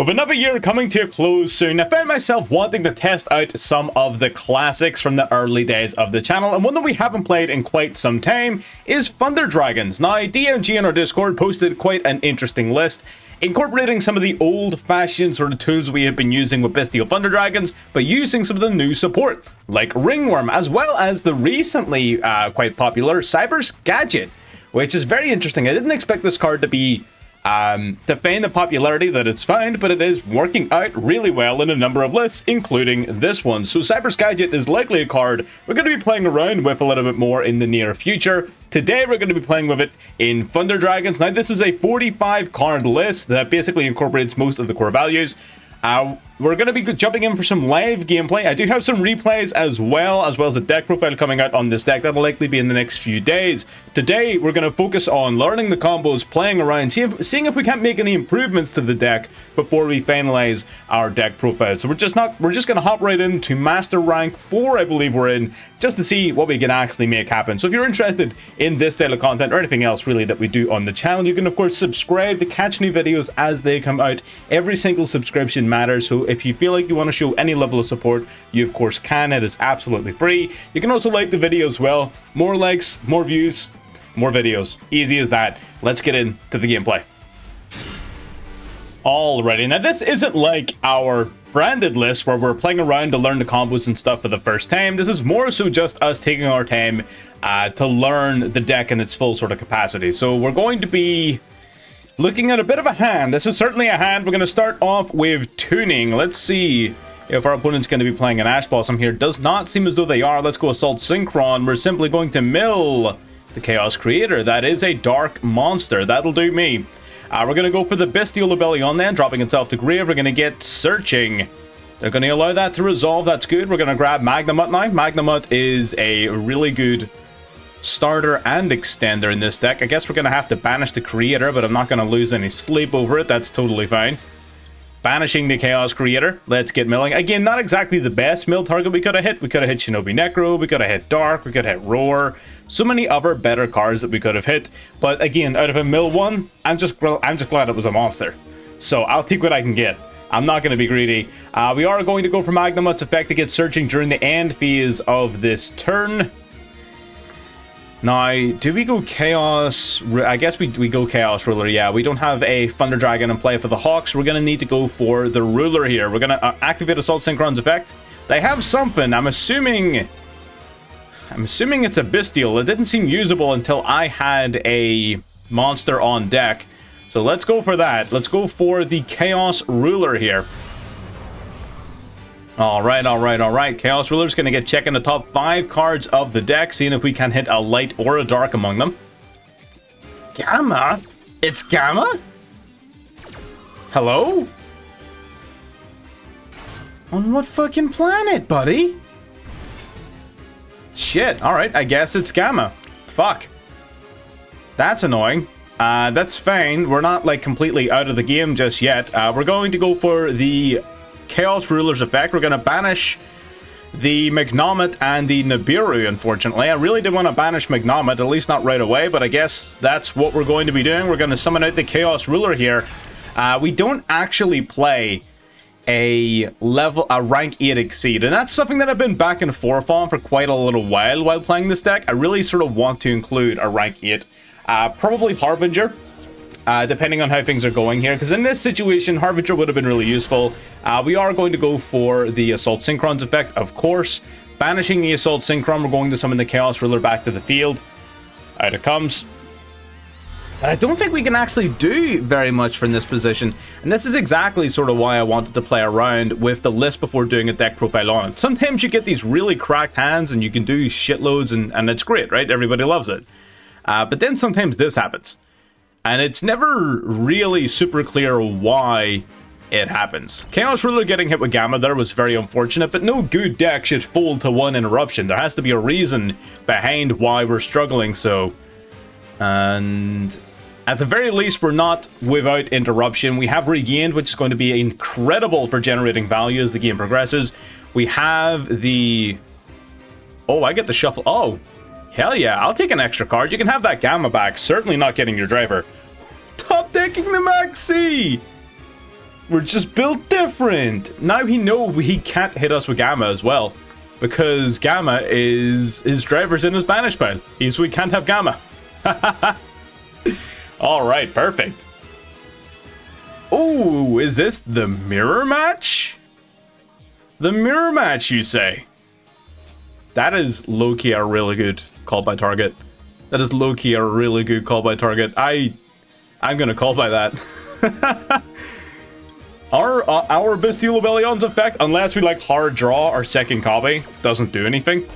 With another year coming to a close soon, I found myself wanting to test out some of the classics from the early days of the channel, and one that we haven't played in quite some time is Thunder Dragons. Now, DMG on our Discord posted quite an interesting list, incorporating some of the old-fashioned sort of tools we have been using with Bestial Thunder Dragons, but using some of the new support, like Ringworm, as well as the recently quite popular Cyber's Gadget, which is very interesting. I didn't expect this card to be to feign the popularity that it's found, but it is working out really well in a number of lists, including this one. So Cyber's Gadget is likely a card we're going to be playing around with a little bit more in the near future. Today we're going to be playing with it in Thunder Dragons. Now this is a 45 card list that basically incorporates most of the core values. We're going to be jumping in for some live gameplay. I do have some replays as well as a deck profile coming out on this deck. That'll likely be in the next few days. Today, we're going to focus on learning the combos, playing around, seeing if we can't make any improvements to the deck before we finalize our deck profile. So we're just going to hop right into Master Rank 4, I believe we're in, just to see what we can actually make happen. So if you're interested in this style of content or anything else really that we do on the channel, you can of course subscribe to catch new videos as they come out. Every single subscription matters, so if you feel like you want to show any level of support, you of course can. It is absolutely free. You can also like the video as well. More likes, more views, more videos. Easy as that. Let's get into the gameplay. Alrighty, now this isn't like our branded list where we're playing around to learn the combos and stuff for the first time. This is more so just us taking our time to learn the deck in its full sort of capacity. So we're going to be looking at a bit of a hand. This is certainly a hand. We're going to start off with tuning. Let's see if our opponent's going to be playing an Ash Blossom here. Does not seem as though they are. Let's go Assault Synchron. We're simply going to mill the Chaos Creator. That is a Dark Monster. That'll do me. We're going to go for the Bestial Rebellion then, dropping itself to grave. We're going to get Searching. They're going to allow that to resolve. That's good. We're going to grab Magnamut now. Magnamut is a really good starter and extender in this deck. I guess we're going to have to banish the Creator, but I'm not going to lose any sleep over it. That's totally fine. Banishing the Chaos Creator. Let's get milling. Again, not exactly the best mill target we could have hit. We could have hit Shinobi Necro. We could have hit Dark. We could have hit Roar. So many other better cards that we could have hit. But again, out of a mill one, I'm just glad it was a monster. So I'll take what I can get. I'm not going to be greedy. We are going to go for Magnamut's effect to get Searching during the end phase of this turn. Now, do we go Chaos? I guess we go Chaos Ruler. Yeah, we don't have a Thunder Dragon in play for the Hawks. We're going to need to go for the Ruler here. We're going to activate Assault Synchron's effect. They have something. I'm assuming it's a Bestial. It didn't seem usable until I had a monster on deck. So let's go for that. Let's go for the Chaos Ruler here. Alright. Chaos Ruler's going to get checking the top 5 cards of the deck, seeing if we can hit a light or a dark among them. Gamma? It's Gamma? Hello? On what fucking planet, buddy? Shit, alright, I guess it's Gamma. Fuck. That's annoying. That's fine. We're not, like, completely out of the game just yet. We're going to go for the Chaos Ruler's effect. We're going to banish the Magnomit and the Nibiru, unfortunately. I really did want to banish Magnomit, at least not right away, but I guess that's what we're going to be doing. We're going to summon out the Chaos Ruler here. We don't actually play a rank 8 Exceed, and that's something that I've been back and forth on for quite a little while playing this deck. I really sort of want to include a rank 8. Probably Harbinger. Depending on how things are going here, because in this situation Harbinger would have been really useful. We are going to go for the Assault Synchron's effect, of course. Banishing the Assault Synchron, we're going to summon the Chaos Ruler back to the field. Out it comes. But I don't think we can actually do very much from this position, and this is exactly sort of why I wanted to play around with the list before doing a deck profile on it. Sometimes you get these really cracked hands and you can do shitloads and it's great, right? Everybody loves it. But then sometimes this happens. And it's never really super clear why it happens. Chaos Ruler getting hit with Gamma there was very unfortunate, but no good deck should fold to one interruption. There has to be a reason behind why we're struggling so. And at the very least, we're not without interruption. We have Regained, which is going to be incredible for generating value as the game progresses. We have the... Oh, I get the shuffle. Oh. Hell yeah, I'll take an extra card. You can have that Gamma back. Certainly not getting your driver. Top decking the Maxi! We're just built different. Now he can't hit us with Gamma as well. Because Gamma is his driver's in his banish pile. So we can't have Gamma. Alright, perfect. Oh, is this the mirror match? The mirror match, you say? That is low-key a really good call by target. That is low-key a really good call by target. I'm gonna call by that. Our Bastille Rebellion's effect, unless we like hard draw our second copy, doesn't do anything.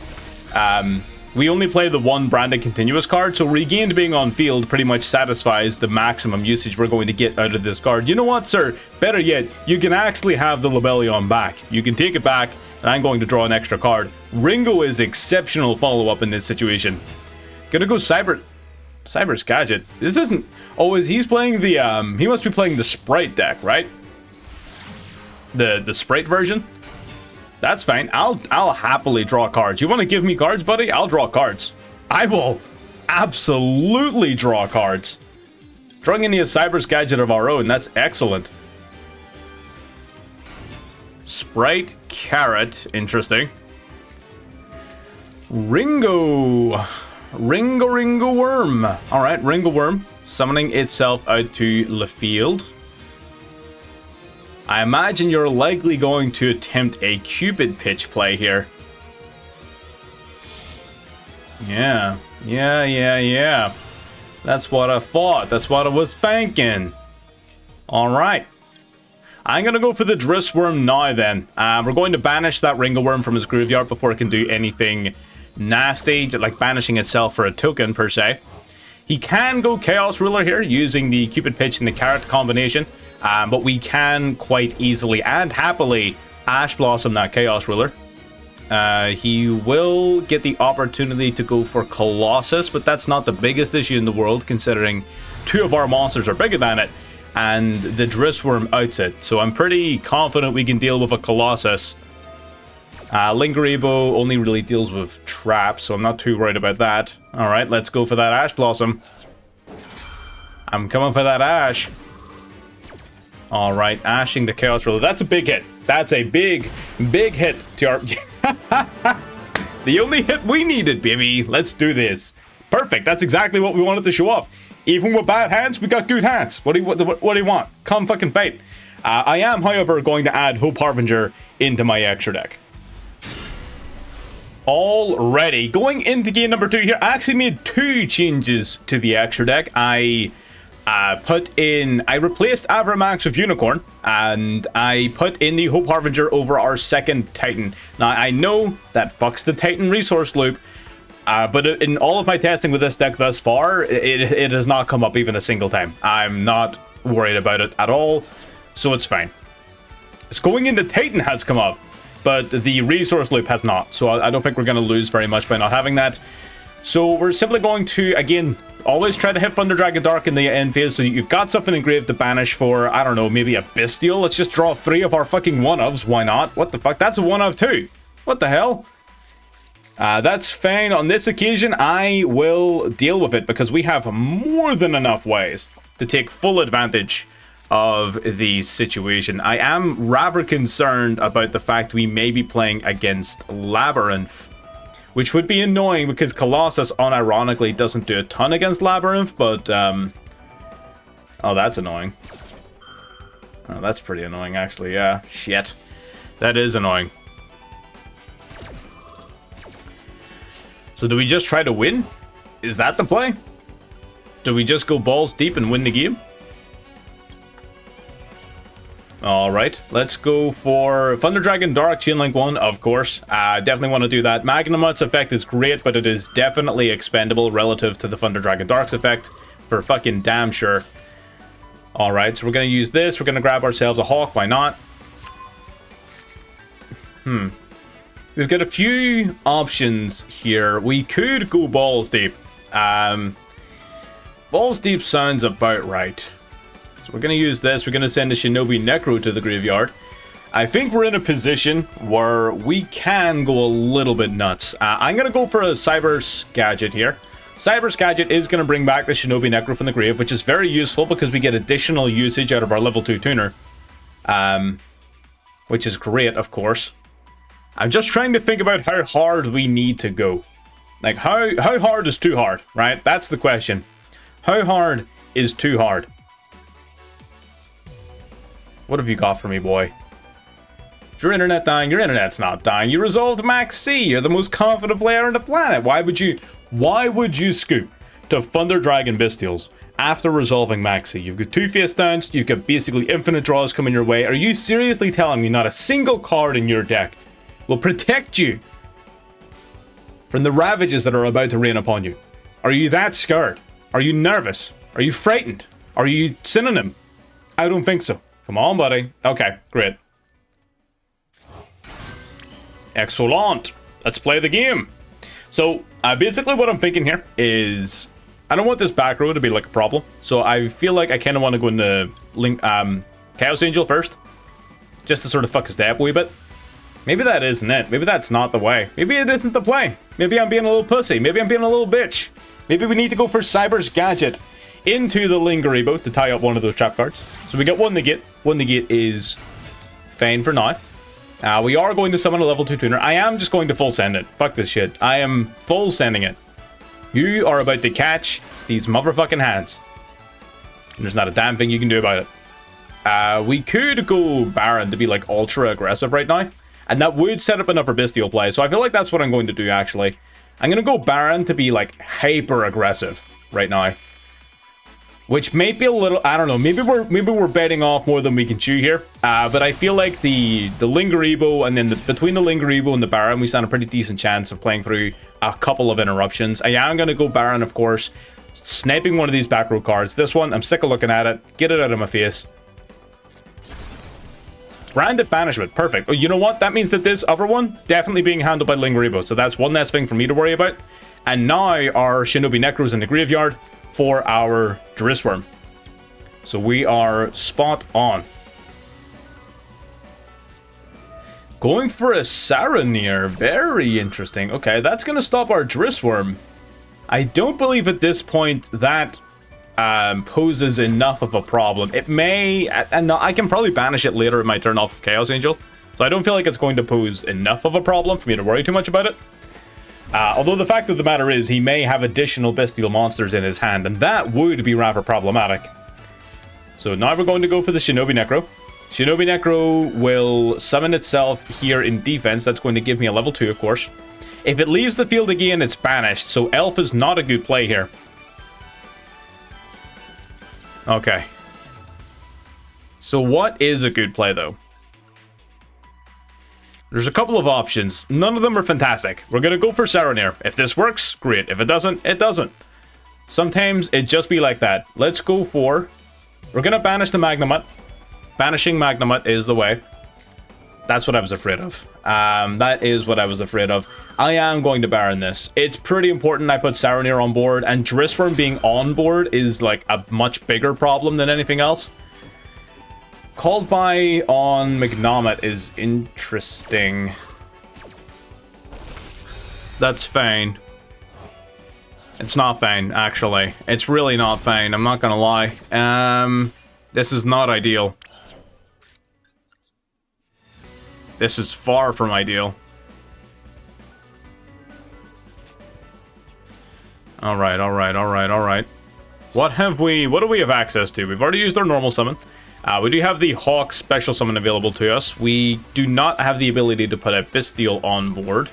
We only play the one branded continuous card, so Regained being on field pretty much satisfies the maximum usage we're going to get out of this card. You know what, sir? Better yet, you can actually have the Lebellion back. You can take it back, and I'm going to draw an extra card. Ringo is exceptional follow-up in this situation. Gonna go Cyber's Gadget. This isn't... Oh, he's playing the... He must be playing the Sprite deck, right? The Sprite version? That's fine. I'll happily draw cards. You want to give me cards, buddy? I'll draw cards. I will absolutely draw cards. Drawing in the Cyber's Gadget of our own. That's excellent. Sprite Carrot. Interesting. Ringo Worm. Alright, Ringo Worm. Summoning itself out to the field. I imagine you're likely going to attempt a Cupid pitch play here. Yeah. That's what I thought. That's what I was thinking. Alright. I'm going to go for the Drissworm now then. We're going to banish that Ringo Worm from his graveyard before it can do anything nasty, like banishing itself for a token per se. He can go Chaos Ruler here using the Cupid Pitch and the Carrot combination. But we can quite easily and happily Ash Blossom that Chaos Ruler. He will get the opportunity to go for Colossus, but that's not the biggest issue in the world, considering two of our monsters are bigger than it, and the Drissworm outs it. So I'm pretty confident we can deal with a Colossus. Lingerebo only really deals with traps, so I'm not too worried about that. Alright, let's go for that Ash Blossom. I'm coming for that Ash. Alright, ashing the Chaos Ruler. That's a big hit. That's a big hit to our... The only hit we needed, baby. Let's do this. Perfect. That's exactly what we wanted to show off. Even with bad hands, we got good hands. What do you want? Come fucking fight. I am, however, going to add Hope Harbinger into my extra deck. Already. Going into game number 2 here, I actually made 2 changes to the extra deck. I replaced Avramax with Unicorn, and I put in the Hope Harbinger over our second Titan. Now, I know that fucks the Titan resource loop, but in all of my testing with this deck thus far, it has not come up even a single time. I'm not worried about it at all, so it's fine. It's going into Titan has come up, but the resource loop has not, so I don't think we're going to lose very much by not having that. So we're simply going to, again, always try to hit Thunder Dragon Dark in the end phase, so you've got something engraved to banish for, I don't know, maybe a Bestial. Let's just draw 3 of our fucking 1-ofs, why not? What the fuck? That's a 1-of too. What the hell? That's fine. On this occasion, I will deal with it, because we have more than enough ways to take full advantage of the situation. I am rather concerned about the fact we may be playing against Labyrinth, which would be annoying because Colossus, unironically, doesn't do a ton against Labyrinth, but, oh, that's annoying. Oh, that's pretty annoying, actually, yeah. Shit. That is annoying. So do we just try to win? Is that the play? Do we just go balls deep and win the game? Alright, let's go for Thunder Dragon Dark Chainlink 1, of course. Definitely want to do that. Magnamut's effect is great, but it is definitely expendable relative to the Thunder Dragon Dark's effect, for fucking damn sure. Alright, so we're going to use this. We're going to grab ourselves a Hawk, why not? We've got a few options here. We could go balls deep. Balls deep sounds about right. So we're going to use this. We're going to send a Shinobi Necro to the graveyard. I think we're in a position where we can go a little bit nuts. I'm going to go for a Cyber's Gadget here. Cyber's Gadget is going to bring back the Shinobi Necro from the grave, which is very useful because we get additional usage out of our level 2 tuner. which is great, of course. I'm just trying to think about how hard we need to go. Like, how hard is too hard, right? That's the question. How hard is too hard? What have you got for me, boy? Is your internet dying? Your internet's not dying. You resolved Max C. You're the most confident player on the planet. Why would you scoop to Thunder Dragon Bestials after resolving Max C? You've got 2 face downs. You've got basically infinite draws coming your way. Are you seriously telling me not a single card in your deck will protect you from the ravages that are about to rain upon you? Are you that scared? Are you nervous? Are you frightened? Are you synonym? I don't think so. Come on, buddy. Okay, great. Excellent. Let's play the game. So, basically what I'm thinking here is I don't want this back row to be like a problem. So I feel like I kind of want to go into Chaos Angel first, just to sort of fuck his day up a wee bit. Maybe that isn't it. Maybe that's not the way. Maybe it isn't the play. Maybe I'm being a little pussy. Maybe I'm being a little bitch. Maybe we need to go for Cyber's Gadget into the Lingerebo to tie up one of those trap cards. So we got one negate. One negate is fine for now. We are going to summon a level 2 tuner. I am just going to full send it. Fuck this shit. I am full sending it. You are about to catch these motherfucking hands. And there's not a damn thing you can do about it. We could go Baron to be like ultra aggressive right now. And that would set up enough for Bestial play. So I feel like that's what I'm going to do actually. I'm going to go Baron to be like hyper aggressive right now. Which may be a little, I don't know, maybe we're betting off more than we can chew here. But I feel like the Lingerebo and then between the Lingerebo and the Baron, we stand a pretty decent chance of playing through a couple of interruptions. I am going to go Baron, of course, sniping one of these back row cards. This one, I'm sick of looking at it. Get it out of my face. Branded Banishment, perfect. Oh, you know what? That means that this other one, definitely being handled by Lingerebo. So that's one less thing for me to worry about. And now our Shinobi Necros in the graveyard for our Drissworm. So we are spot on. Going for a Saronir, very interesting. Okay, that's going to stop our Drissworm. I don't believe at this point that poses enough of a problem. It may, and I can probably banish it later in my turn off Chaos Angel. So I don't feel like it's going to pose enough of a problem for me to worry too much about it. Although the fact of the matter is, he may have additional bestial monsters in his hand, and that would be rather problematic. So now we're going to go for the Shinobi Necro. Shinobi Necro will summon itself here in defense. That's going to give me a level 2, of course. If it leaves the field again, it's banished, so Elf is not a good play here. Okay. So what is a good play, though? There's a couple of options. None of them are fantastic. We're going to go for Saronir. If this works, great. If it doesn't, it doesn't. Sometimes it just be like that. Let's go for... We're going to banish the Magnemite. Banishing Magnemite is the way. That's what I was afraid of. That is what I was afraid of. I am going to Baron this. It's pretty important I put Saronir on board, and Drissworm being on board is like a much bigger problem than anything else. Called by on Magnemite is interesting. That's fine. It's not fine, actually. It's really not fine, I'm not gonna lie. This is not ideal. This is far from ideal. Alright, alright, alright, alright. What do we have access to? We've already used our normal summon. We do have the Hawk special summon available to us. We do not have the ability to put a Bestial on board.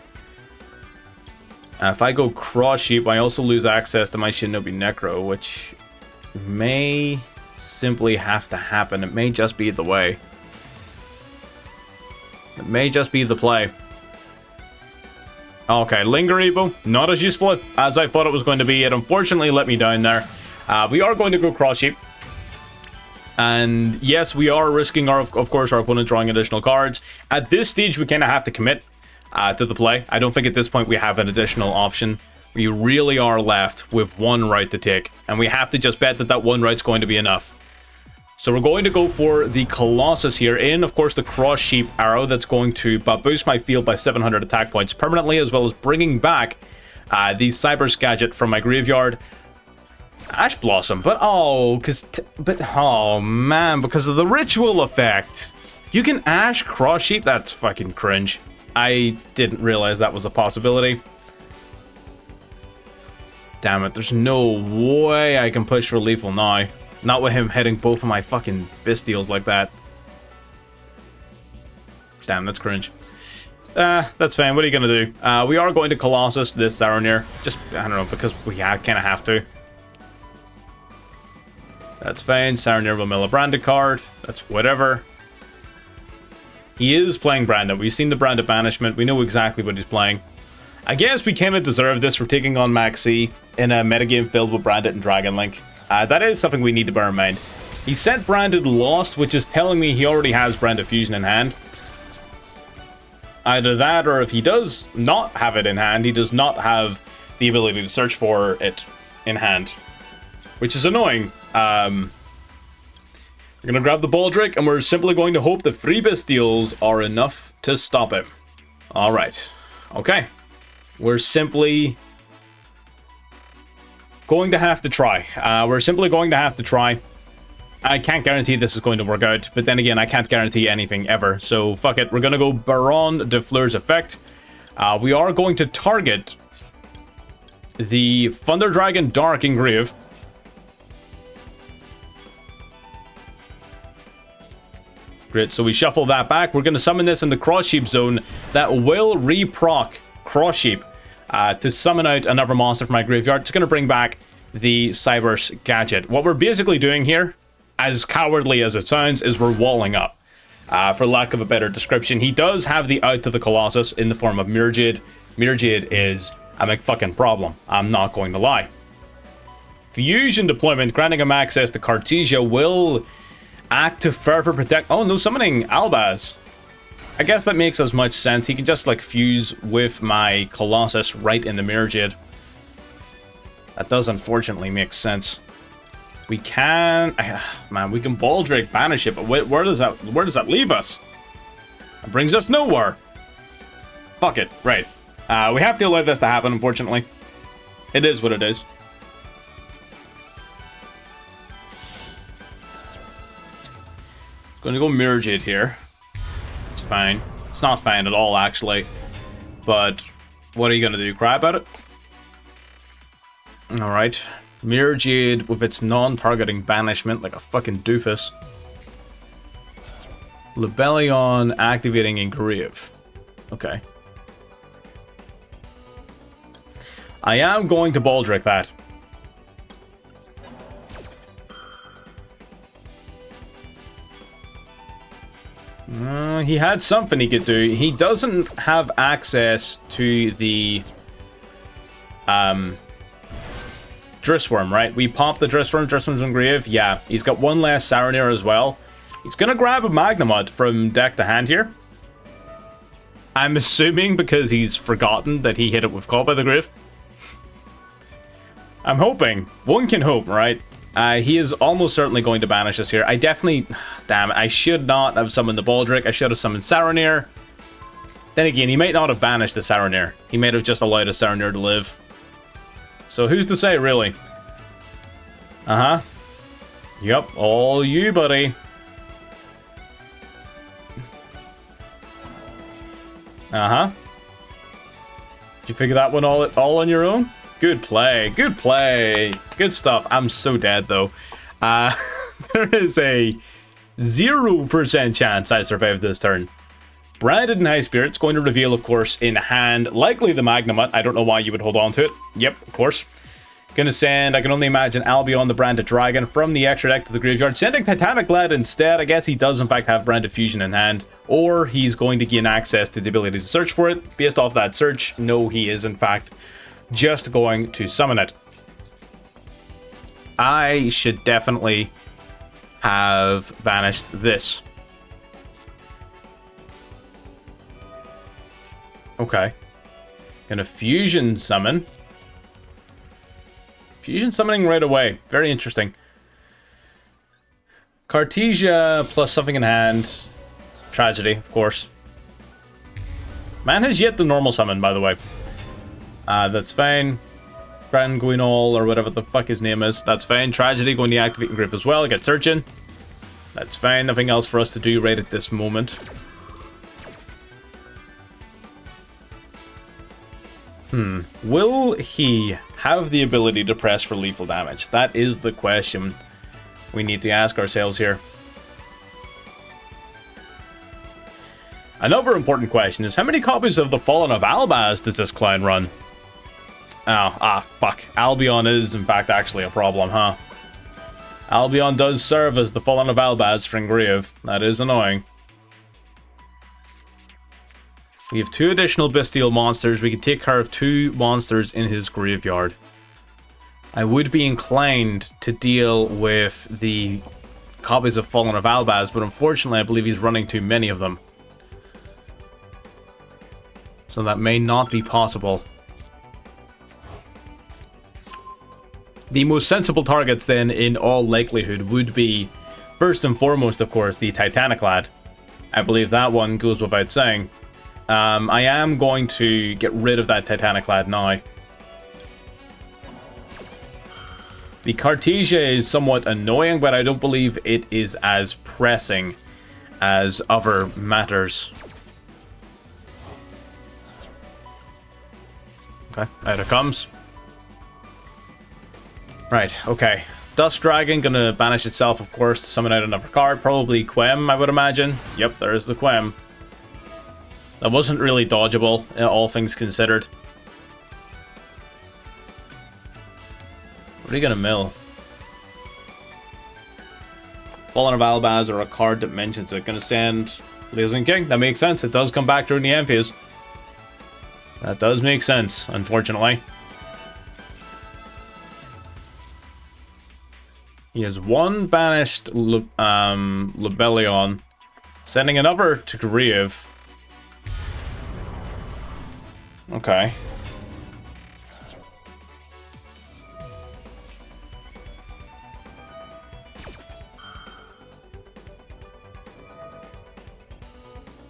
If I go Cross Sheep, I also lose access to my Shinobi Necro, which may simply have to happen. It may just be the way. It may just be the play. Okay, Lingerebo, not as useful as I thought it was going to be. It unfortunately let me down there. We are going to go Cross Sheep. And yes, we are risking, of course, our opponent drawing additional cards. At this stage, we kind of have to commit to the play. I don't think at this point we have an additional option. We really are left with one route to take. And we have to just bet that that one route's going to be enough. So we're going to go for the Colossus here in, of course, the Cross Sheep arrow that's going to boost my field by 700 attack points permanently, as well as bringing back the Cyber's Gadget from my graveyard. Ash Blossom, but oh man, because of the ritual effect. You can Ash Cross Sheep? That's fucking cringe. I didn't realize that was a possibility. Damn it, there's no way I can push for lethal now. Not with him hitting both of my fucking Bestials like that. Damn, that's cringe. That's fine. What are you gonna do? We are going to Colossus this Saronir. Just, I don't know, because we kind of have to. That's fine. Saronir will mill a branded card. That's whatever. He is playing branded. We've seen the branded banishment. We know exactly what he's playing. I guess we kind of deserve this for taking on Maxi in a metagame filled with branded and Dragon Link. That is something we need to bear in mind. He sent branded Lost, which is telling me he already has branded Fusion in hand. Either that, or if he does not have it in hand, he does not have the ability to search for it in hand. Which is annoying. We're going to grab the Baldric, and we're simply going to hope the 3 Bestials are enough to stop him. Alright. Okay. We're simply going to have to try. We're simply going to have to try. I can't guarantee this is going to work out, but then again, I can't guarantee anything ever. So, fuck it. We're going to go Baron de Fleur's effect. We are going to target the Thunder Dragon Dark Engrave. Great, so we shuffle that back. We're going to summon this in the Cross Sheep zone that will re-proc Cross Sheep to summon out another monster from my graveyard. It's going to bring back the Cyberse gadget. What we're basically doing here, as cowardly as it sounds, is we're walling up. For lack of a better description, he does have the out to the Colossus in the form of Mirror Jade. Mirror Jade is a McFucking problem. I'm not going to lie. Fusion deployment, granting him access to Cartesia, will act to further protect... Oh, no summoning Albaz. I guess that makes as much sense. He can just, like, fuse with my Colossus right in the Mirror Jade. That does unfortunately make sense. We can... Man, we can Baldric banish it, but where does that leave us? It brings us nowhere. Fuck it. Right. We have to allow this to happen, unfortunately. It is what it is. Going to go Mirror Jade here. It's fine. It's not fine at all, actually. But what are you going to do? Cry about it? Alright. Mirror Jade with its non-targeting banishment like a fucking doofus. Lebellion activating Engrave. Okay. I am going to Baldric that. He had something he could do. He doesn't have access to the Drissworm, right? We pop the Drissworm, Drissworm's Engrave. Yeah, he's got one less Saronir as well. He's gonna grab a Magnemite from deck to hand here. I'm assuming because he's forgotten that he hit it with Call by the Grave. I'm hoping. One can hope, right? He is almost certainly going to banish us here. I definitely... Damn it, I should not have summoned the Baldric. I should have summoned Saronir. Then again, he might not have banished the Saronir. He might have just allowed a Saronir to live. So who's to say, really? Uh-huh. Yep, all you, buddy. Uh-huh. Did you figure that one all on your own? Good play. Good play. Good stuff. I'm so dead, though. There is a 0% chance I survive this turn. Branded in High Spirit's going to reveal, of course, in hand. Likely the Magnemite. I don't know why you would hold on to it. Yep, of course. Gonna send, I can only imagine, Albion the Branded Dragon from the extra deck to the graveyard. Sending Titanic Lad instead. I guess he does, in fact, have Branded Fusion in hand. Or he's going to gain access to the ability to search for it. Based off that search, no, he is, in fact, just going to summon it. I should definitely have banished this. Okay. Gonna fusion summon. Fusion summoning right away. Very interesting. Cartesia plus something in hand. Tragedy, of course. Man has yet the normal summon, by the way. That's fine. Granguinol, or whatever the fuck his name is. That's fine. Tragedy going to activate and grip as well. Get searching. That's fine. Nothing else for us to do right at this moment. Will he have the ability to press for lethal damage? That is the question we need to ask ourselves here. Another important question is, how many copies of The Fallen of Albaz does this clown run? Fuck. Albion is, in fact, actually a problem, huh? Albion does serve as The Fallen of Albaz for Engrave. That is annoying. We have 2 additional bestial monsters. We can take care of 2 monsters in his graveyard. I would be inclined to deal with the copies of Fallen of Albaz, but unfortunately I believe he's running too many of them. So that may not be possible. The most sensible targets then, in all likelihood, would be, first and foremost, of course, the Titanic Lad. I believe that one goes without saying. I am going to get rid of that Titanic Lad now. The Cartesia is somewhat annoying, but I don't believe it is as pressing as other matters. Okay, out it comes. Right, okay. Dust Dragon gonna banish itself, of course, to summon out another card. Probably Quem, I would imagine. Yep, there is the Quem. That wasn't really dodgeable, all things considered. What are you gonna mill? Fallen of Albaz or a card that mentions it. Gonna send Blazing King. That makes sense. It does come back during the end phase. That does make sense, unfortunately. He has 1 banished Lebellion, sending another to Grieve. Okay.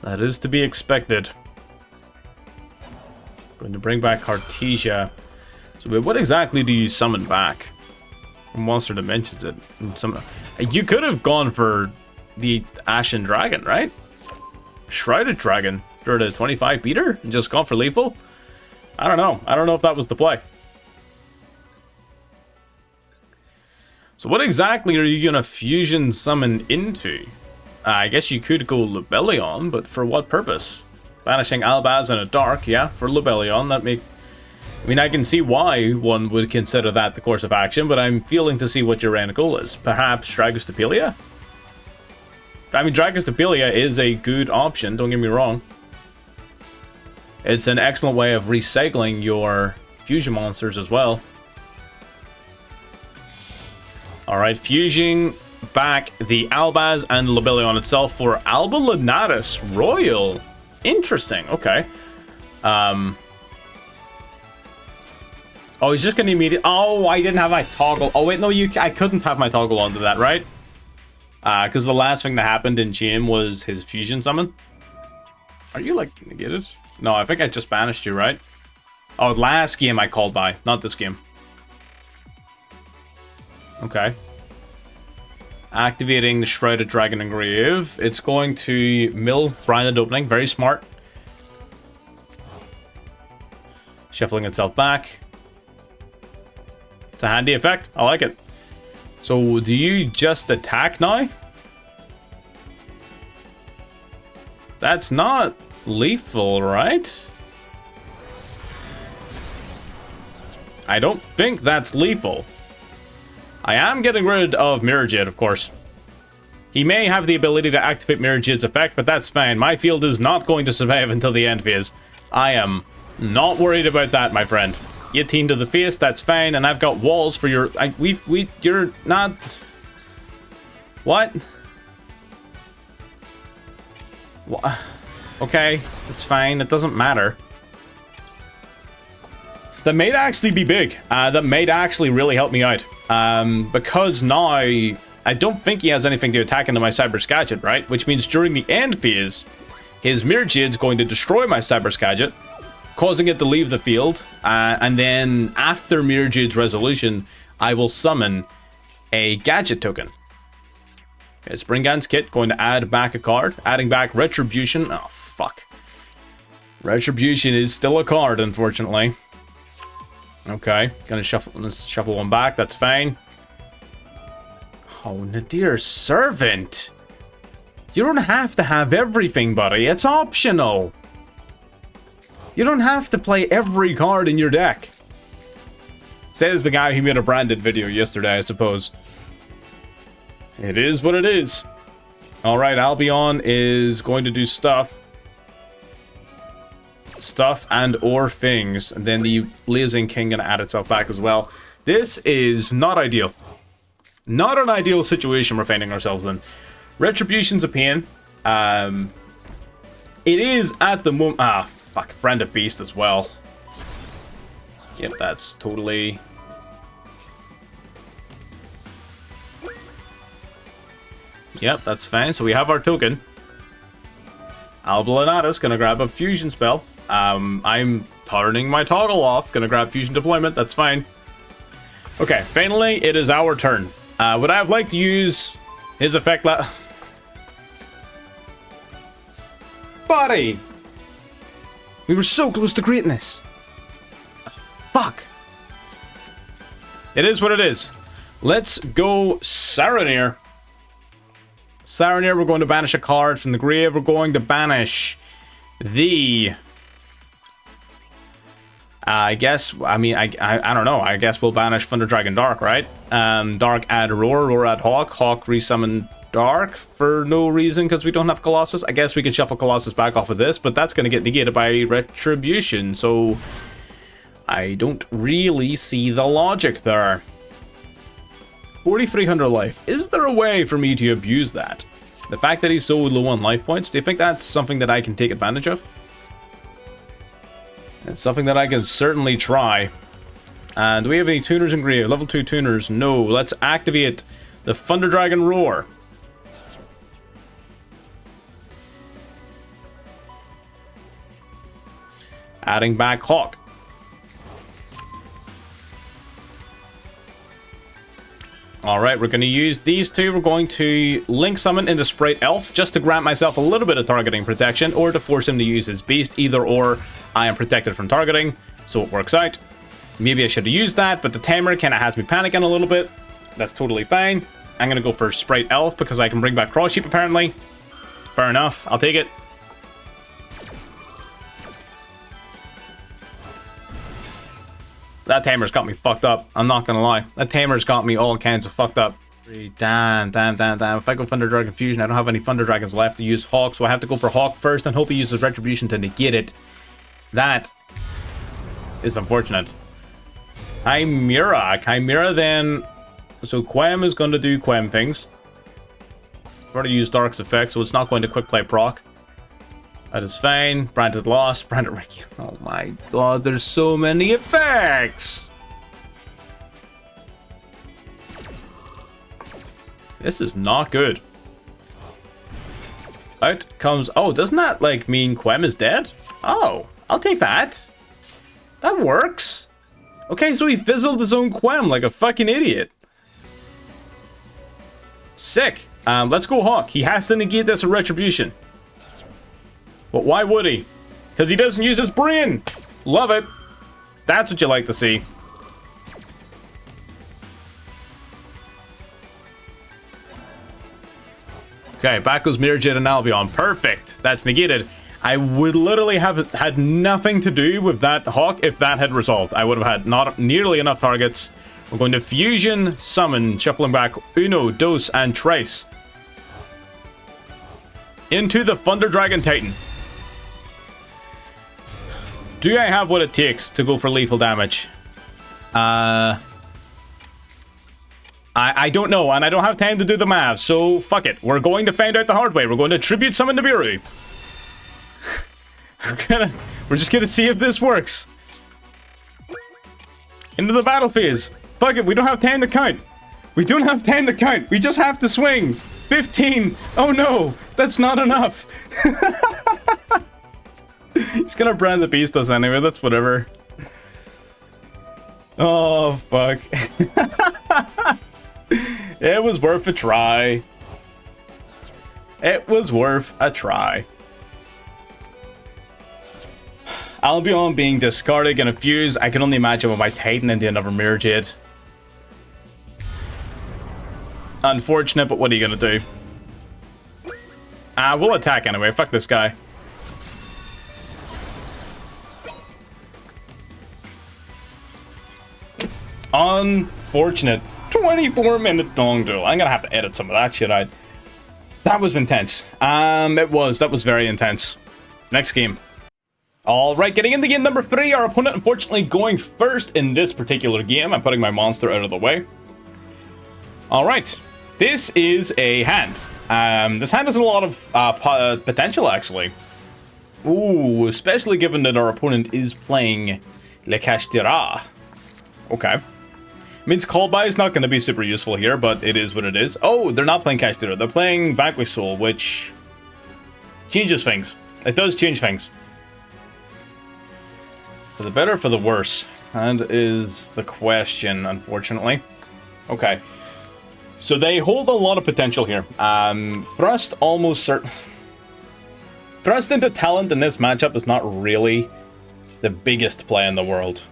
That is to be expected. Going to bring back Cartesia. So what exactly do you summon back? A monster that mentions it. You could have gone for the Ashen Dragon, right? Shrouded Dragon for the 25 beater and just gone for lethal? I don't know. I don't know if that was the play. So what exactly are you going to fusion summon into? I guess you could go Lebellion, but for what purpose? Banishing Albaz in a dark, yeah, for Lebellion, that make... I mean, I can see why one would consider that the course of action, but I'm feeling to see what your end goal is. Perhaps Dragostapelia? I mean, Dragostapelia is a good option, don't get me wrong. It's an excellent way of recycling your fusion monsters as well. Alright, fusing back the Albaz and Lebellion itself for Alba Lunatus Royal. Interesting, okay. Oh, he's just gonna immediately... Oh, I didn't have my toggle. Oh, wait, no, I couldn't have my toggle onto that, right? Because the last thing that happened in Chain was his fusion summon. Are you, like, negated? No, I think I just banished you, right? Oh, last game I called by, not this game. Okay. Activating the Shrouded Dragon Engrave. It's going to mill Branded Opening, very smart. Shuffling itself back. It's a handy effect, I like it. So, do you just attack now? That's not lethal, right? I don't think that's lethal. I am getting rid of Mirror Jade, of course. He may have the ability to activate Mirror Jade's effect, but that's fine. My field is not going to survive until the end phase. I am not worried about that, my friend. 18 to the face, that's fine, and I've got walls for your... you're not... What? Okay, it's fine, it doesn't matter. That might actually be big. That might actually really help me out. Because now, I don't think he has anything to attack into my Cyber Skagit, right? Which means during the end phase, his Mirror Jade's going to destroy my Cyber Skagit, causing it to leave the field. And then after Mirror Jade's resolution, I will summon a Gadget token. Okay, Springans Kit, going to add back a card. Adding back Retribution. Oh, fuck. Retribution is still a card, unfortunately. Okay, gonna shuffle one back, that's fine. Oh, Nadir Servant. You don't have to have everything, buddy. It's optional. You don't have to play every card in your deck. Says the guy who made a branded video yesterday, I suppose. It is what it is. Alright, Albion is going to do stuff. Stuff and or things. And then the Blazing King gonna add itself back as well. This is not ideal. Not an ideal situation we're finding ourselves in. Retribution's a pain. It is at the moment... Ah, fuck. Branded Beast as well. Yep, that's totally... Yep, that's fine. So we have our token. Albalanatus gonna grab a fusion spell. I'm turning my toggle off. Gonna grab fusion deployment. That's fine. Okay, finally, it is our turn. Would I have liked to use his effect Buddy! We were so close to greatness. Fuck. It is what it is. Let's go Saronir. Saronir, we're going to banish a card from the grave. We're going to banish the... I guess, I mean, I don't know. I guess we'll banish Thunder Dragon Dark, right? Dark add Roar, Roar add Hawk, Hawk resummon Dark for no reason because we don't have Colossus. I guess we could shuffle Colossus back off of this, but that's going to get negated by Retribution, so I don't really see the logic there. 4,300 life. Is there a way for me to abuse that? The fact that he's so low on life points, do you think that's something that I can take advantage of? It's something that I can certainly try. And do we have any tuners in grave? Level 2 tuners? No. Let's activate the Thunder Dragon Roar. Adding back Hawk. Alright, we're going to use these two. We're going to Link Summon into Sprite Elf just to grant myself a little bit of targeting protection or to force him to use his beast. Either or, I am protected from targeting, so it works out. Maybe I should have used that, but the timer kind of has me panicking a little bit. That's totally fine. I'm going to go for Sprite Elf because I can bring back Cross Sheep apparently. Fair enough, I'll take it. That tamer's got me fucked up. I'm not gonna lie. That tamer's got me all kinds of fucked up. Damn. If I go Thunder Dragon Fusion, I don't have any Thunder Dragons left to use Hawk, so I have to go for Hawk first and hope he uses Retribution to negate it. That is unfortunate. Chimera then... So Quem is going to do Quem things. I've already used Dark's effect, so it's not going to quick play proc. That is fine. Branded Lost. Branded Ricky. Oh my god, there's so many effects! This is not good. Out comes... Oh, doesn't that, like, mean Quem is dead? Oh, I'll take that. That works. Okay, so he fizzled his own Quem like a fucking idiot. Sick. Let's go Hawk. He has to negate this with Retribution. But why would he? Because he doesn't use his brain. Love it. That's what you like to see. Okay, back goes Mirror Jade and Albion. Perfect. That's negated. I would literally have had nothing to do with that Hawk if that had resolved. I would have had not nearly enough targets. We're going to Fusion, Summon, shuffling back Uno, Dos, and Trace. Into the Thunder Dragon Titan. Do I have what it takes to go for lethal damage? I don't know, and I don't have time to do the math, so fuck it. We're going to find out the hard way. We're going to Tribute Summon Nibiru. We're just gonna see if this works. Into the battle phase. Fuck it, we don't have time to count. We don't have time to count. We just have to swing. 15. Oh no, that's not enough. He's gonna brand the beast us anyway, that's whatever. Oh, fuck. It was worth a try. It was worth a try. Albion being discarded and a fuse. I can only imagine with my Titan into another Mirror Jade. Unfortunate, but what are you going to do? We'll attack anyway. Fuck this guy. Unfortunate. 24-minute Dong Duel. I'm going to have to edit some of that shit out. That was intense. That was very intense. Next game. Alright, getting into game number 3. Our opponent, unfortunately, going first in this particular game. I'm putting my monster out of the way. Alright. This is a hand. This hand has a lot of potential, actually. Ooh, especially given that our opponent is playing Le Cache-Tira. Okay. Means call by is not going to be super useful here, but it is what it is. Oh, they're not playing Cache-Tira. They're playing Vanquish Soul, which changes things. It does change things. For the better, for the worse. That is the question, unfortunately. Okay. So they hold a lot of potential here. Thrust almost certain. Thrust into talent in this matchup is not really the biggest play in the world.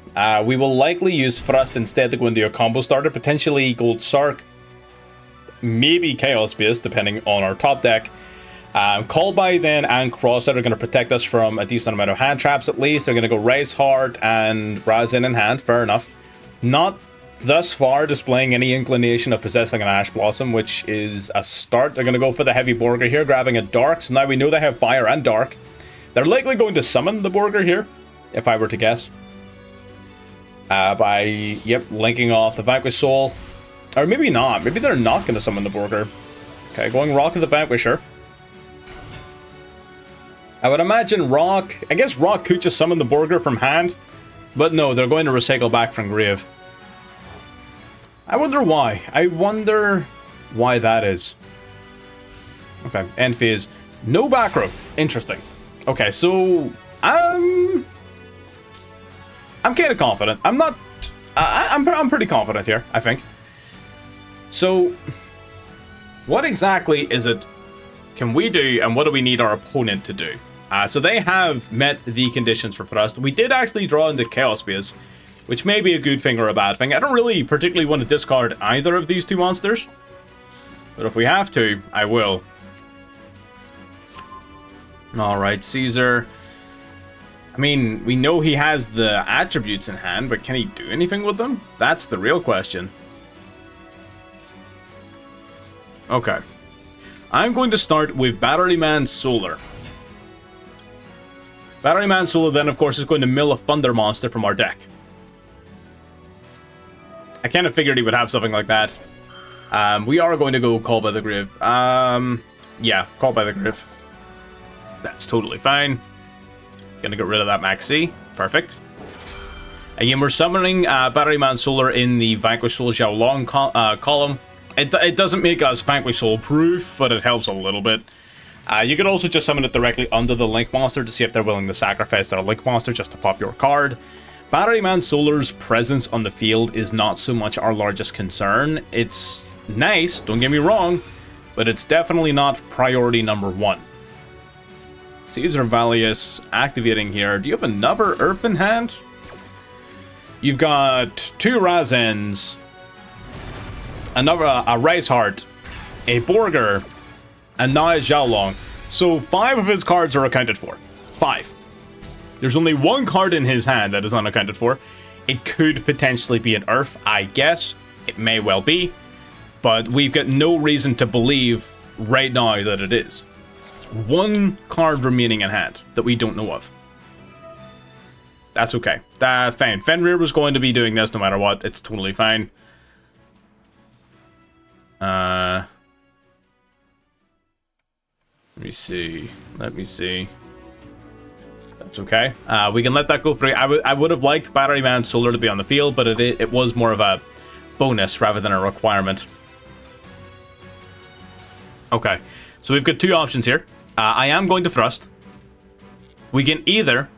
We will likely use Thrust instead to go into a combo starter, potentially Gold Sark, maybe Chaos Base, depending on our top deck. Call by then and Crossout are going to protect us from a decent amount of hand traps at least. They're going to go Raise Heart and Razin in hand, fair enough. Not thus far displaying any inclination of possessing an Ash Blossom, which is a start. They're going to go for the Heavy Borger here, grabbing a Dark. So now we know they have Fire and Dark. They're likely going to summon the Borger here, if I were to guess. Linking off the Vanquish Soul. Or maybe not. Maybe they're not going to summon the Borger. Okay, going Rock of the Vanquisher. I would imagine Rock... I guess Rock could just summon the Borger from hand. But no, they're going to recycle back from Grave. I wonder why. I wonder why that is. Okay, end phase. No back row. Interesting. Okay, so... I'm kind of confident. I'm not... I'm pretty confident here, I think. So, what exactly is it can we do, and what do we need our opponent to do? So they have met the conditions for Thrust. We did actually draw into Chaos Base, which may be a good thing or a bad thing. I don't really particularly want to discard either of these two monsters, but if we have to, I will. Alright, Caesar. I mean, we know he has the attributes in hand, but can he do anything with them? That's the real question. Okay. I'm going to start with Batteryman Solar. Batteryman Solar then, of course, is going to mill a Thunder monster from our deck. I kind of figured he would have something like that. We are going to go Call by the Grave. Yeah, Call by the Grave. That's totally fine. Gonna get rid of that Max C. Perfect. Again, we're summoning Batteryman Solar in the Vanquish Soul Xiaolong column. It doesn't make us Vanquish Soul proof, but it helps a little bit. You could also just summon it directly under the Link monster to see if they're willing to sacrifice their Link monster just to pop your card. Batteryman Solar's presence on the field is not so much our largest concern. It's nice, don't get me wrong, but it's definitely not priority number one. Caesar Valius activating here. Do you have another Earth in hand? You've got two Razens, a Rice Heart, a Borger, and now a Xiaolong. So 5 of his cards are accounted for. 5. There's only 1 card in his hand that is unaccounted for. It could potentially be an Earth, I guess. It may well be. But we've got no reason to believe right now that it is. 1 card remaining in hand that we don't know of. That's okay. Fine. Fenrir was going to be doing this no matter what. It's totally fine. Let me see. That's okay. We can let that go through. I would have liked Batteryman Solar to be on the field, but it was more of a bonus rather than a requirement. Okay. So we've got 2 options here. I am going to Thrust. We can either...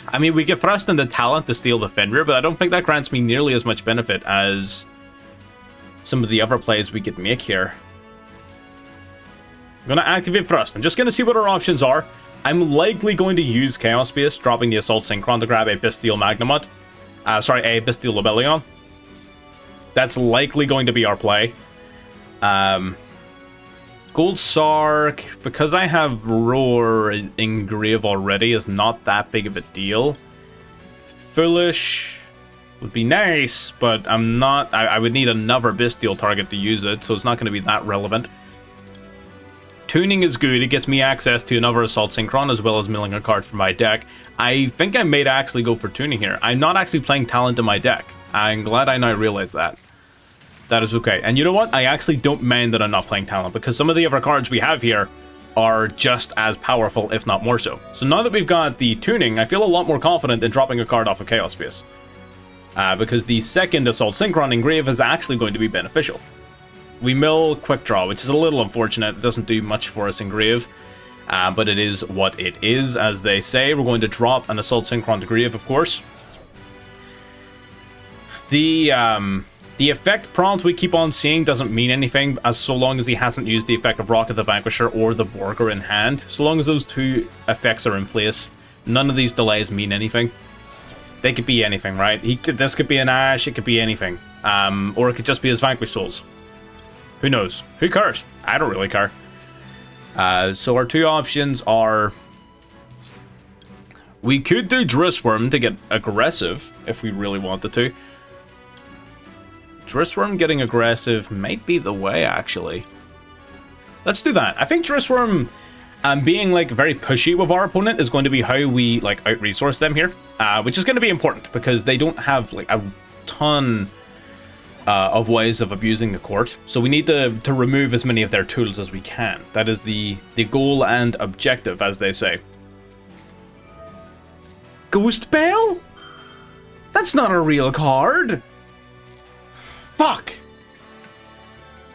I mean, we get Thrust into Talent to steal the Fenrir, but I don't think that grants me nearly as much benefit as some of the other plays we could make here. I'm going to activate Thrust. I'm just going to see what our options are. I'm likely going to use Chaos Space, dropping the Assault Synchron to grab a Bestial Magnamut. Sorry, a Bestial Lobelion. That's likely going to be our play. Gold Sark, because I have Roar Engrave already, is not that big of a deal. Foolish would be nice, but I'm not... I would need another Bestial target to use it, so it's not going to be that relevant. Tuning is good. It gets me access to another Assault Synchron, as well as milling a card from my deck. I think I may actually go for Tuning here. I'm not actually playing Talent in my deck. I'm glad I now realize that. That is okay. And you know what? I actually don't mind that I'm not playing Talent, because some of the other cards we have here are just as powerful, if not more so. So now that we've got the Tuning, I feel a lot more confident in dropping a card off of Chaos Space. Because the second Assault Synchron Engrave is actually going to be beneficial. We mill Quick Draw, which is a little unfortunate. It doesn't do much for us in Grave. But it is what it is, as they say. We're going to drop an Assault Synchron to Grave, of course. The effect prompt we keep on seeing doesn't mean anything, as so long as he hasn't used the effect of Rocket the Vanquisher or the Borger in hand. So long as those two effects are in place, none of these delays mean anything. They could be anything, right? This could be an Ash, it could be anything. Or it could just be his Vanquish Souls. Who knows? Who cares? I don't really care. So our two options are... We could do Drissworm to get aggressive, if we really wanted to. Drissworm getting aggressive might be the way, actually. Let's do that. I think Drissworm being, like, very pushy with our opponent is going to be how we, like, out-resource them here. Which is going to be important, because they don't have, like, a ton... of ways of abusing the court, so we need to remove as many of their tools as we can. That is the goal and objective, as they say. Ghost Bell? That's not a real card. Fuck.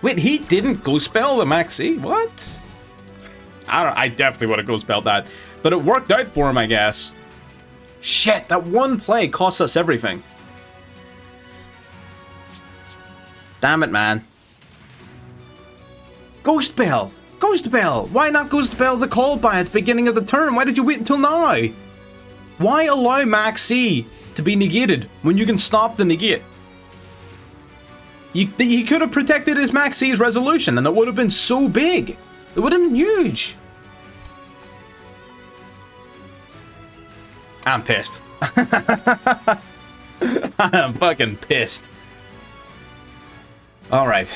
Wait, he didn't Ghost Bell the Maxi? What? I definitely would have Ghost Belled that, but it worked out for him, I guess. Shit, that one play cost us everything. Damn it, man. Ghost Bell! Ghost Bell! Why not Ghost Bell the call by at the beginning of the turn? Why did you wait until now? Why allow Max C to be negated when you can stop the negate? He could have protected his Max C's resolution, and it would have been so big. It would have been huge. I'm pissed. I'm fucking pissed. Alright,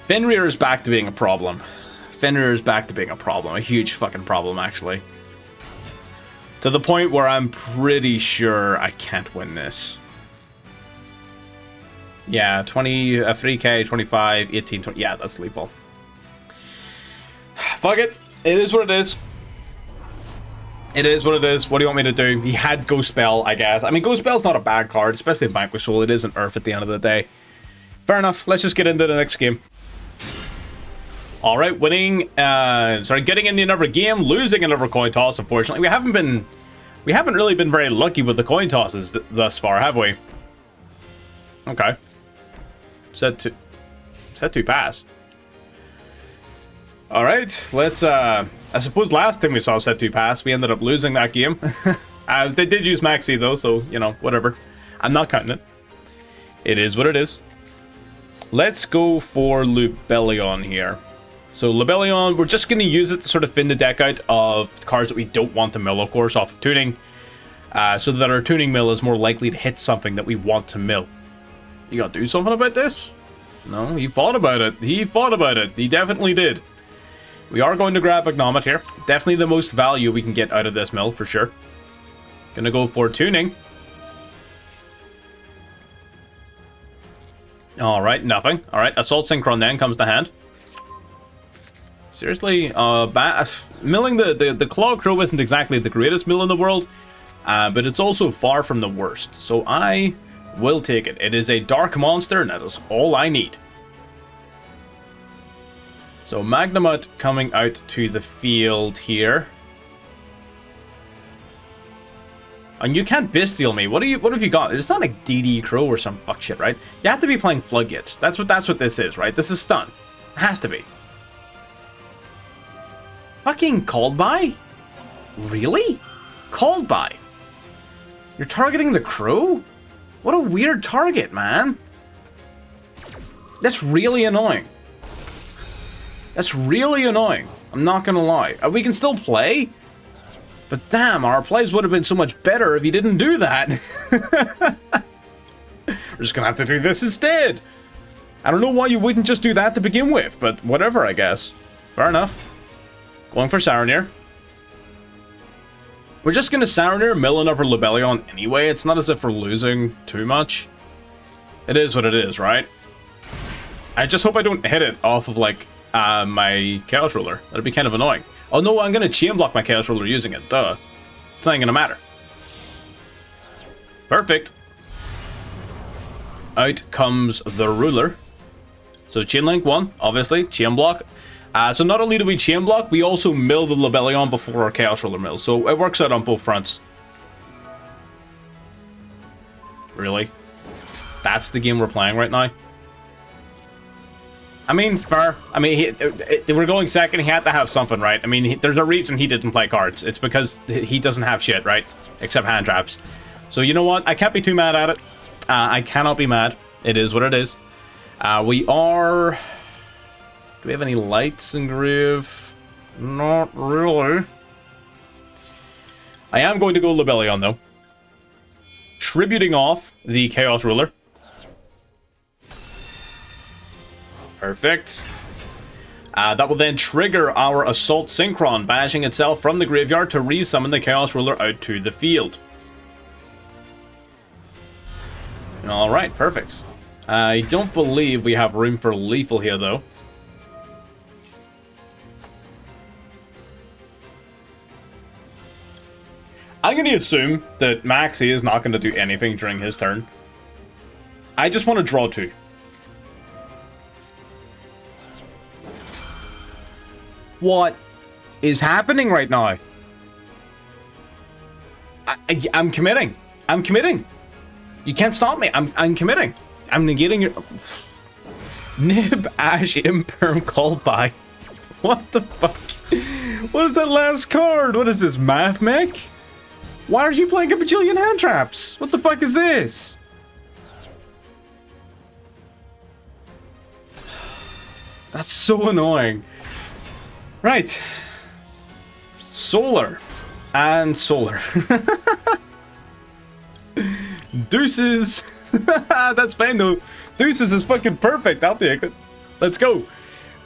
Fenrir is back to being a problem. Fenrir is back to being a problem. A huge fucking problem, actually. To the point where I'm pretty sure I can't win this. Yeah, 3k, 25, 18, 20. Yeah, that's lethal. Fuck it. It is what it is. It is what it is. What do you want me to do? He had Ghost Bell, I guess. I mean, Ghost Bell's not a bad card, especially in Vanquish Soul. It is an Earth at the end of the day. Fair enough. Let's just get into the next game. Alright, getting into another game, losing another coin toss, unfortunately. We haven't really been very lucky with the coin tosses thus far, have we? Okay. Set two pass. Alright, let's I suppose last time we saw set two pass, we ended up losing that game. They did use Maxi though, so, you know, whatever. I'm not counting it. It is what it is. Let's go for Lubellion here. So Lubellion, we're just going to use it to sort of thin the deck out of cards that we don't want to mill, of course, off of tuning. So that our tuning mill is more likely to hit something that we want to mill. You gotta do something about this? No, he thought about it. He thought about it. He definitely did. We are going to grab Magnomit here. Definitely the most value we can get out of this mill, for sure. Gonna go for tuning. Alright, nothing. Alright, Assault Synchron then comes to hand. Seriously, milling the Claw Crow isn't exactly the greatest mill in the world, but it's also far from the worst, so I will take it. It is a dark monster, and that is all I need. So Magnemite coming out to the field here. And you can't Bestial me. What have you got? It's not like DD Crow or some fuck shit, right? You have to be playing Floodgates. That's what this is, right? This is stun. It has to be. Fucking called by? Really? Called by? You're targeting the crew? What a weird target, man. That's really annoying. That's really annoying. I'm not gonna lie. We can still play, but damn, our plays would have been so much better if you didn't do that. We're just gonna have to do this instead. I don't know why you wouldn't just do that to begin with, but whatever, I guess. Fair enough. Going for Saronir. We're just gonna Saronir, mill another Lebellion anyway. It's not as if we're losing too much. It is what it is, right? I just hope I don't hit it off of, like, my Chaos Ruler. That'd be kind of annoying. Oh no, I'm gonna chain block my Chaos Ruler using it. Duh. It's not gonna matter. Perfect. Out comes the ruler. So chain link 1, obviously. Chain block. So not only do we chain block, we also mill the Lebellion before our Chaos Ruler mills. So it works out on both fronts. Really? That's the game we're playing right now? I mean, fair. I mean, we're going second. He had to have something, right? I mean, there's a reason he didn't play cards. It's because he doesn't have shit, right? Except hand traps. So you know what? I can't be too mad at it. I cannot be mad. It is what it is. We are... Do we have any lights engrave? Not really. I am going to go Lebellion, though. Tributing off the Chaos Ruler. Perfect. That will then trigger our Assault Synchron, banishing itself from the graveyard to resummon the Chaos Ruler out to the field. Alright, perfect. I don't believe we have room for lethal here, though. I'm going to assume that Maxi is not going to do anything during his turn. I just want to draw 2. What is happening right now? I'm committing. I'm committing. You can't stop me. I'm committing. I'm negating your... Nib, Ash, Imperm, Called By. What the fuck? What is that last card? What is this, Math Mech? Why are you playing a bajillion hand traps? What the fuck is this? That's so annoying. Right. Solar. And solar. Deuces. That's fine though. Deuces is fucking perfect. I'll take it. Let's go.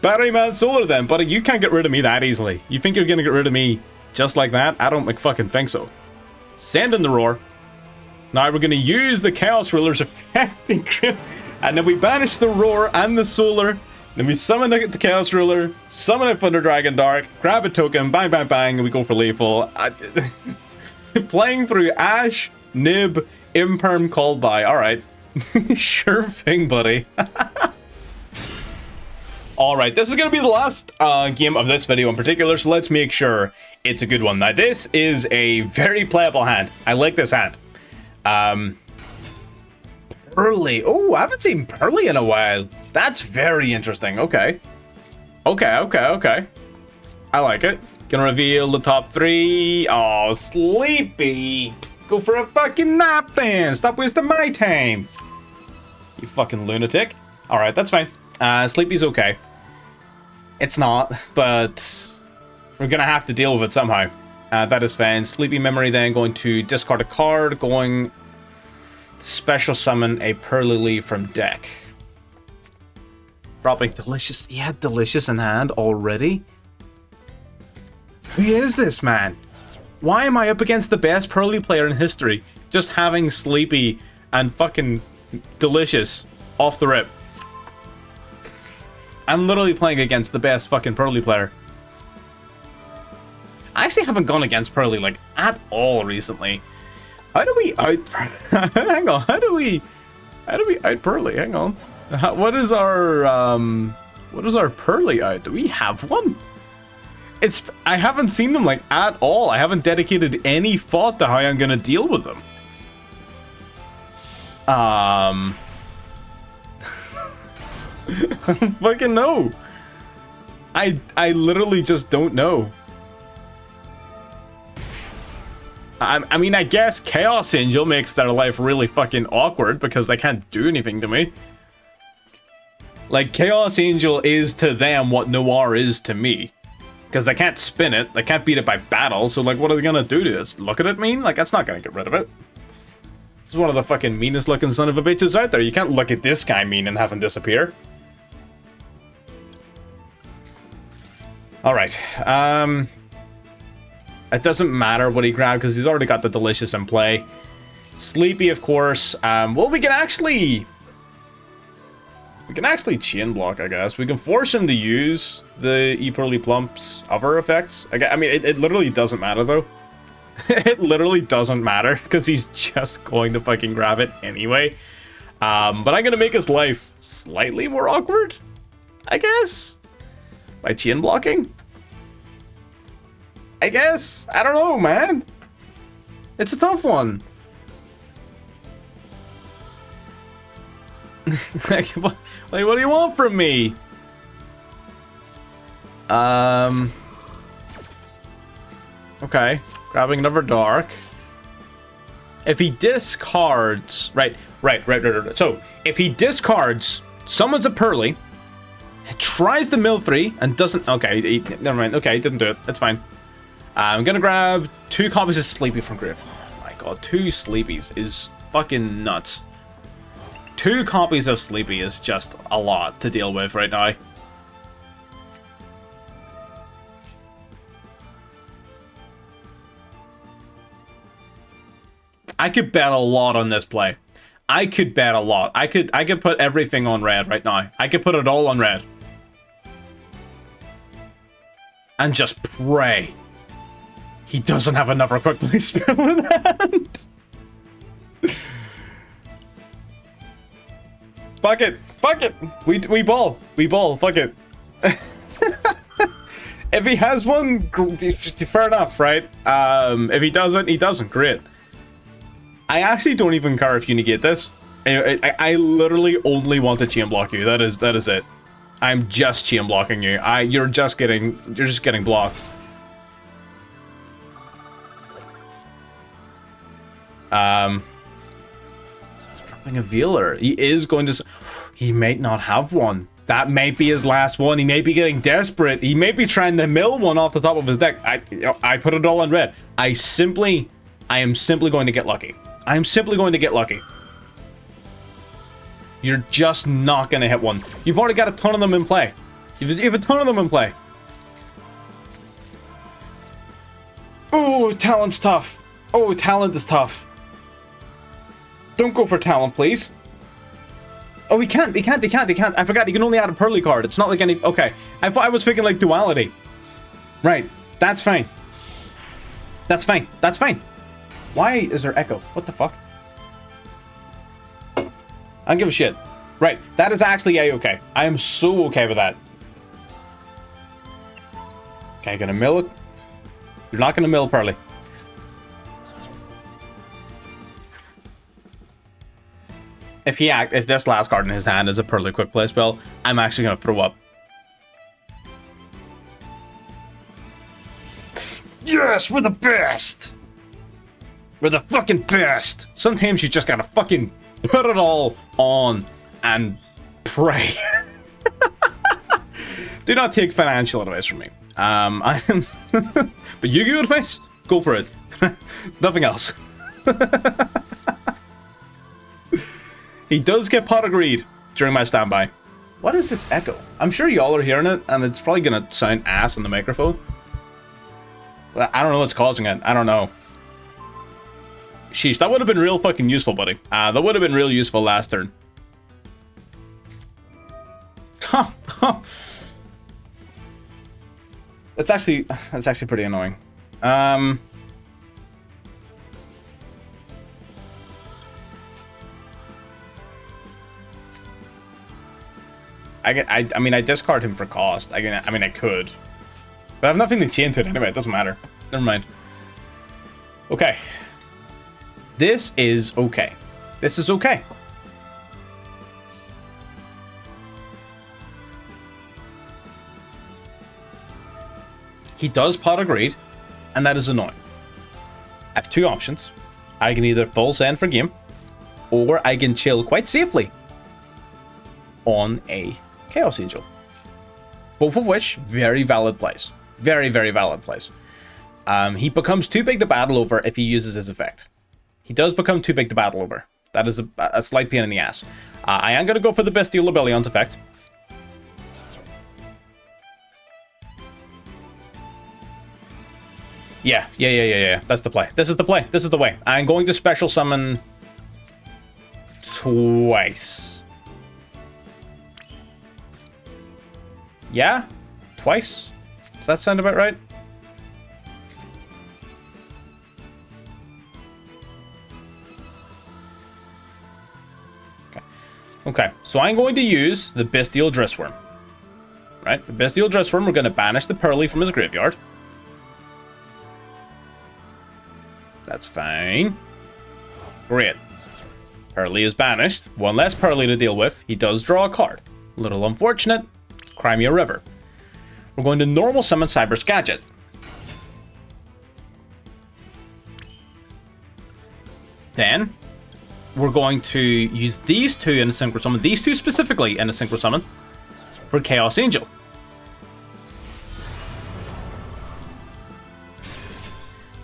Battery Man Solar then. Buddy, you can't get rid of me that easily. You think you're gonna get rid of me just like that? I don't fucking think so. Send in the Roar. Now we're gonna use the Chaos Ruler's affecting grip. And then we banish the Roar and the Solar. Then we summon the Chaos Ruler, summon a Thunder Dragon Dark, grab a token, bang, bang, bang, and we go for lethal. Playing through Ash, Nib, Imperm, Called By. Alright. Sure thing, buddy. Alright, this is going to be the last game of this video in particular, so let's make sure it's a good one. Now, this is a very playable hand. I like this hand. Purrely. Oh, I haven't seen Purrely in a while. That's very interesting. Okay. Okay. I like it. Gonna reveal the top 3. Oh, Sleepy. Go for a fucking nap then. Stop wasting my time. You fucking lunatic. Alright, that's fine. Sleepy's okay. It's not, but we're gonna have to deal with it somehow. That is fine. Sleepy Memory then going to discard a card, going... Special summon a Purrely from deck. Dropping Delicious. He had Delicious in hand already? Who is this man? Why am I up against the best Purrely player in history? Just having Sleepy and fucking Delicious off the rip. I'm literally playing against the best fucking Purrely player. I actually haven't gone against Purrely like at all recently. How do we out... Hang on, how do we out Purrely? Hang on. What is our Purrely out? Do we have one? I haven't seen them like at all. I haven't dedicated any thought to how I'm gonna deal with them. I don't fucking know. I literally just don't know. I mean, I guess Chaos Angel makes their life really fucking awkward because they can't do anything to me. Like, Chaos Angel is to them what Noir is to me. Because they can't spin it, they can't beat it by battle, so like, what are they gonna do to this? Look at it mean? Like, that's not gonna get rid of it. This is one of the fucking meanest looking son of a bitches out there. You can't look at this guy mean and have him disappear. Alright, it doesn't matter what he grabbed because he's already got the Delicious in play. Sleepy, of course. Well, we can actually chain block, I guess. We can force him to use the Purrely Plump's other effects. I mean, it literally doesn't matter, though. It literally doesn't matter, because he's just going to fucking grab it anyway. But I'm going to make his life slightly more awkward, I guess. By chain blocking? I guess. I don't know, man. It's a tough one. Like, what do you want from me? Okay. Grabbing another dark. If he discards... Right. So, if he discards, summons a Purrely, tries the mill 3, and doesn't... Okay, never mind. Okay, he didn't do it. That's fine. I'm gonna grab 2 copies of Sleepy from Griff. Oh my god, 2 Sleepies is fucking nuts. 2 copies of Sleepy is just a lot to deal with right now. I could bet a lot on this play. I could bet a lot. I could put everything on red right now. I could put it all on red. And just pray he doesn't have another quick play spell in hand. Fuck it. Fuck it. We ball. Fuck it. If he has one, fair enough, right? If he doesn't, he doesn't. Great. I actually don't even care if you negate this. I literally only want to chain block you. That is it. I'm just chain blocking you. You're just getting blocked. Dropping a Veeler. He is going to... He might not have one. That might be his last one. He may be getting desperate. He may be trying to mill one off the top of his deck. I put it all in red. I am simply going to get lucky. I'm simply going to get lucky. You're just not going to hit one. You've already got a ton of them in play. You have a ton of them in play. Oh, talent's tough. Oh, talent is tough. Don't go for talent, please. Oh, he can't. I forgot, he can only add a Purrely card. It's not like any... Okay. I was thinking like duality. Right. That's fine. That's fine. Why is there echo? What the fuck? I don't give a shit. Right. That is actually A-okay. I am so okay with that. Okay, gonna mill it. You're not gonna mill Purrely. If this last card in his hand is a Purrely quick play spell, I'm actually gonna throw up. Yes, we're the best! We're the fucking best! Sometimes you just gotta fucking put it all on and pray. Do not take financial advice from me. But Yu-Gi-Oh advice? Go for it. Nothing else. He does get pot agreed during my standby. What is this echo? I'm sure y'all are hearing it, and it's probably gonna sound ass on the microphone. I don't know what's causing it. I don't know. Sheesh, that would have been real fucking useful, buddy. That would have been real useful last turn. That's actually pretty annoying. I mean, I discard him for cost. I mean, I could. But I have nothing to chain to it anyway. It doesn't matter. Never mind. Okay. This is okay. This is okay. He does pot agreed, and that is annoying. I have two options. I can either full send for game, or I can chill quite safely on a Chaos Angel. Both of which, very valid plays. Very, very valid plays. He becomes too big to battle over if he uses his effect. He does become too big to battle over. That is a slight pain in the ass. I am going to go for the Bestial Lobelion's effect. Yeah. That's the play. This is the play. This is the way. I'm going to special summon twice. Yeah? Twice? Does that sound about right? Okay, so I'm going to use the Bestial Dressworm. Right? The Bestial Dressworm, we're going to banish the Purrely from his graveyard. That's fine. Great. Purrely is banished. One less Purrely to deal with. He does draw a card. A little unfortunate. Crimea River. We're going to normal summon Cyber's Gadget. Then, we're going to use these two in a Synchro Summon. These two specifically in a Synchro Summon for Chaos Angel.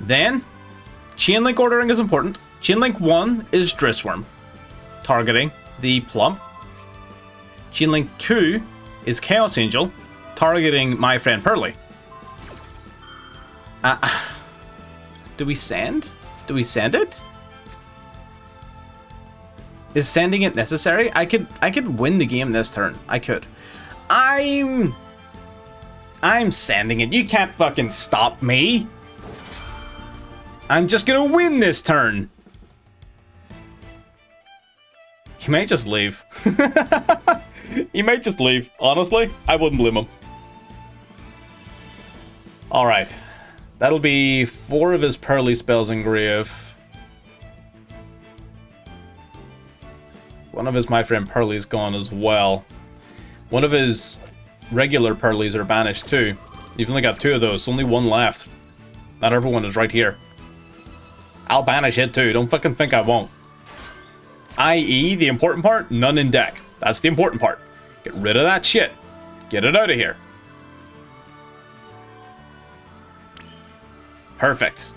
Then, Chain Link ordering is important. Chain Link 1 is Dressworm, targeting the Plump. Chain Link 2 is Chaos Angel, targeting my friend Purrely. Do we send? Do we send it? Is sending it necessary? I could win the game this turn. I could. I'm sending it. You can't fucking stop me. I'm just gonna win this turn. He may just leave. He might just leave. Honestly, I wouldn't blame him. Alright. That'll be 4 of his Purrely spells in grave. One of his My Friend Purrely's gone as well. One of his regular Purrelys are banished too. You've only got 2 of those, only 1 left. Not everyone is right here. I'll banish it too, don't fucking think I won't. I.e., the important part, none in deck. That's the important part. Get rid of that shit. Get it out of here. Perfect.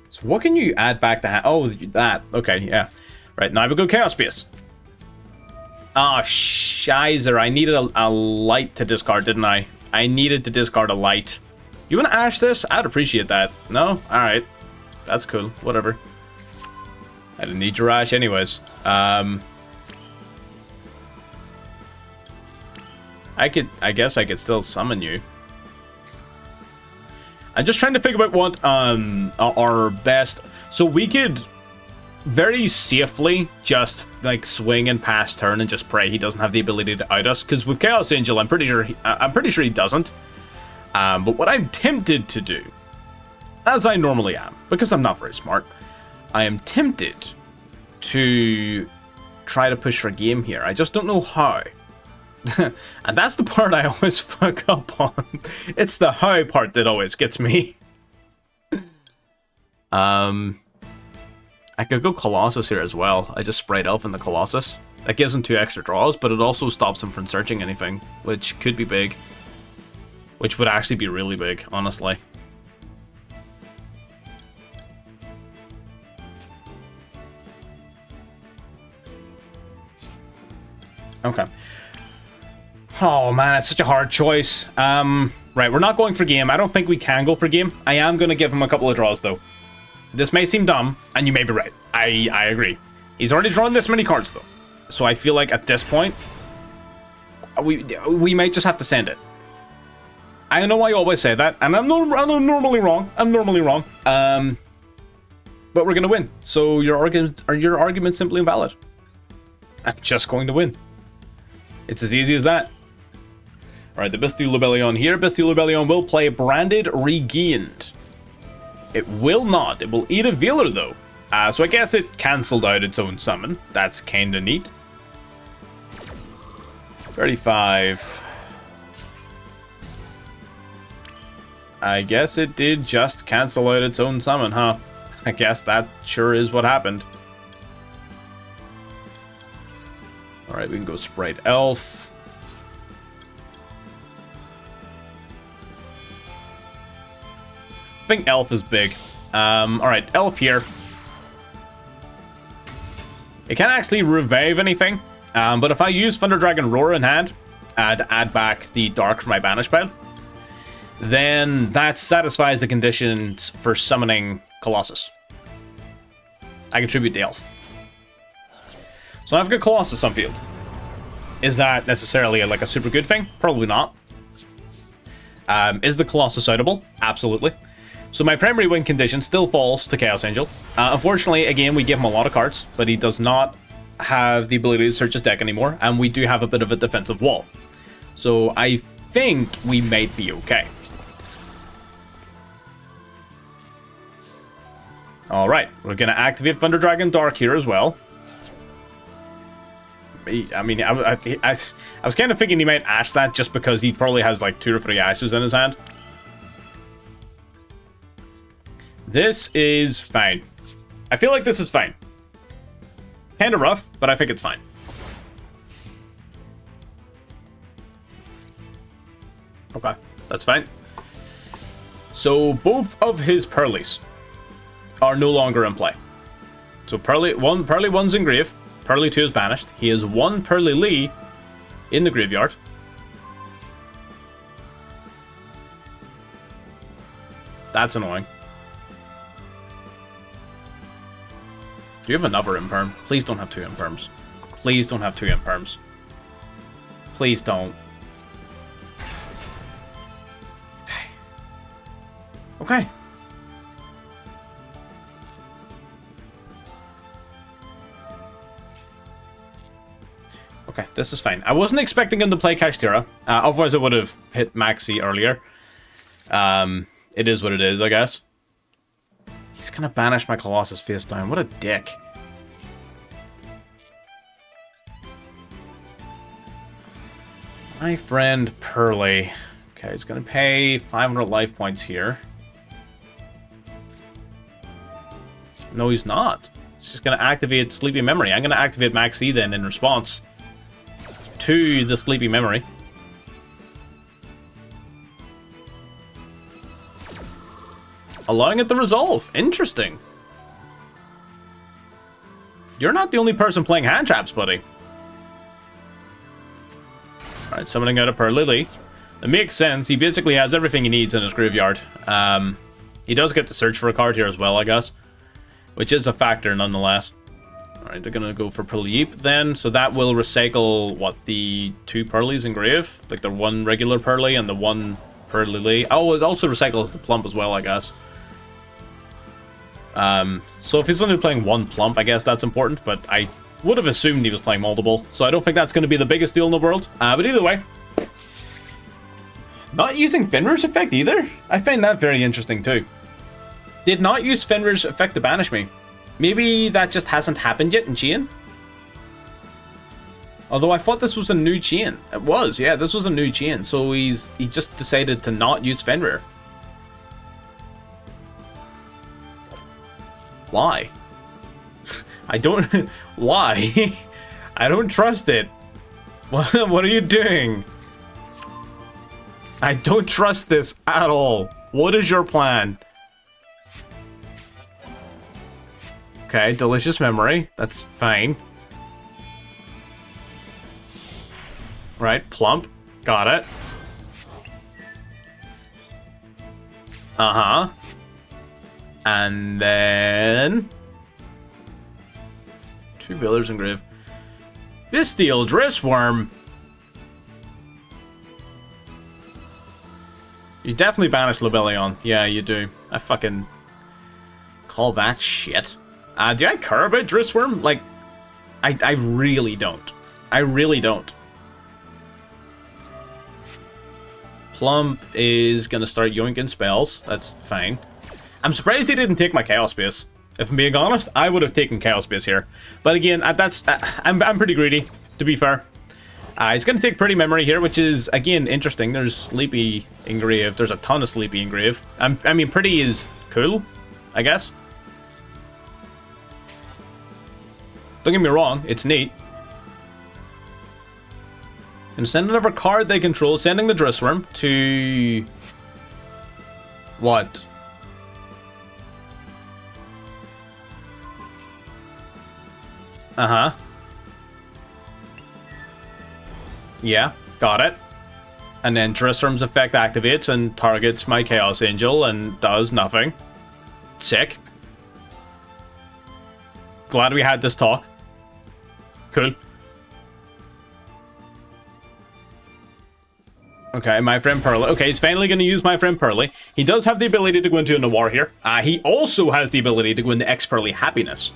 So what can you add back to oh, that. Okay, yeah. Right, now we go Chaos Space. Ah, shizer. I needed a light to discard, didn't I? I needed to discard a light. You want to ash this? I'd appreciate that. No? Alright. That's cool. Whatever. I didn't need your ash anyways. I guess I could still summon you. I'm just trying to figure out what our best. So we could very safely just like swing and pass turn and just pray he doesn't have the ability to out us. Because with Chaos Angel, I'm pretty sure he doesn't. But what I'm tempted to do, as I normally am, because I'm not very smart, I am tempted to try to push for game here. I just don't know how. And that's the part I always fuck up on. It's the how part that always gets me. I could go Colossus here as well. I just sprayed Elf in the Colossus. That gives him 2 extra draws, but it also stops him from searching anything, which could be big. Which would actually be really big, honestly. Okay. Oh man, it's such a hard choice. Right, we're not going for game. I don't think we can go for game. I am going to give him a couple of draws though. This may seem dumb, and you may be right. I agree. He's already drawn this many cards though. So I feel like at this point, we might just have to send it. I know I always say that, and I'm normally wrong. I'm normally wrong. But we're gonna win. So your argument's simply invalid. I'm just going to win. It's as easy as that. Alright, the Bestial Lobelion here. Bestial Lobelion will play Branded Regained. It will not. It will eat a Veeler though. So I guess it cancelled out its own summon. That's kinda neat. 35. I guess it did just cancel out its own summon, huh? I guess that sure is what happened. Alright, we can go Sprite Elf. I think Elf is big. Alright, Elf here. It can't actually revive anything, but if I use Thunder Dragon Roar in hand and add back the Dark from my banish pile, then that satisfies the conditions for summoning Colossus. I contribute the Elf. So I've got Colossus on field. Is that necessarily like a super good thing? Probably not. Is the Colossus outable? Absolutely. So my primary win condition still falls to Chaos Angel. Unfortunately, again, we give him a lot of cards, but he does not have the ability to search his deck anymore, and we do have a bit of a defensive wall. So I think we might be okay. Alright, we're going to activate Thunder Dragon Dark here as well. I mean, I was kind of thinking he might Ash that just because he probably has like 2 or 3 Ashes in his hand. This is fine. I feel like this is fine. Kind of rough, but I think it's fine. Okay, that's fine. So both of his Purrelys are no longer in play. So Purrely 1's in grave, Purrely 2 is banished. He has 1 Purrely in the graveyard. That's annoying. Do you have another Imperm? Please don't have 2 Imperms. Please don't have 2 Imperms. Please don't. Okay. Okay. Okay, this is fine. I wasn't expecting him to play Kashtira. Otherwise, I would have hit Maxi earlier. It is what it is, I guess. He's gonna banish my Colossus face down. What a dick. My friend Purrely. Okay, he's gonna pay 500 life points here. No, he's not. He's just gonna activate Sleepy Memory. I'm gonna activate Maxi then in response to the Sleepy Memory. Allowing it to resolve. Interesting. You're not the only person playing hand traps, buddy. Alright, summoning out a Purrely. It makes sense. He basically has everything he needs in his graveyard. He does get to search for a card here as well, I guess. Which is a factor nonetheless. Alright, they're gonna go for Purrely then. So that will recycle, what, the 2 Purrelys in grave? Like the 1 regular Purrely and the 1 Purrely. Oh, it also recycles the Plump as well, I guess. So if he's only playing 1 Plump, I guess that's important, but I would have assumed he was playing multiple, so I don't think that's going to be the biggest deal in the world. But either way, not using Fenrir's effect either? I find that very interesting too. Did not use Fenrir's effect to banish me. Maybe that just hasn't happened yet in Chain? Although I thought this was a new Chain. It was, yeah, this was a new Chain, so he just decided to not use Fenrir. Why? I don't... Why? I don't trust it. What are you doing? I don't trust this at all. What is your plan? Okay, Delicious Memory. That's fine. Right, Plump. Got it. Uh-huh. And then... 2 Pillars in grave. Bestial Dressworm. You definitely banish Lebellion. Yeah, you do. I fucking call that shit. Do I care about Dressworm? Like, I really don't. I really don't. Plump is gonna start yoinking spells. That's fine. I'm surprised he didn't take my Chaos Base. If I'm being honest, I would have taken Chaos Base here. But again, I'm pretty greedy, to be fair. He's going to take Pretty Memory here, which is, again, interesting. There's Sleepy Engrave. There's a ton of Sleepy Engrave. I mean, Pretty is cool, I guess. Don't get me wrong, it's neat. And send whatever card they control, sending the Drissworm to... what? Uh-huh. Yeah, got it. And then Drissworm's effect activates and targets my Chaos Angel and does nothing. Sick. Glad we had this talk. Cool. Okay, my friend Purrely. Okay, he's finally going to use my friend Purrely. He does have the ability to go into a Noir here. He also has the ability to go into X-Purrely Happiness.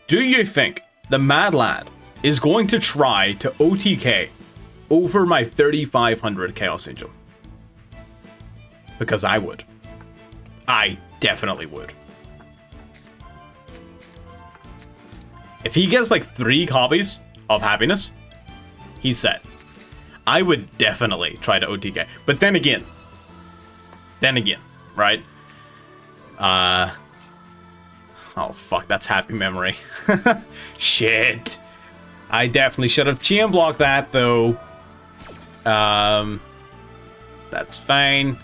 Do you think the Mad Lad is going to try to OTK over my 3,500 Chaos Angel? Because I would. I definitely would. If he gets like 3 copies of Happiness, he's set. I would definitely try to OTK. But then again, right? Oh fuck, that's Happy Memory. Shit. I definitely should have chain blocked that though. That's fine.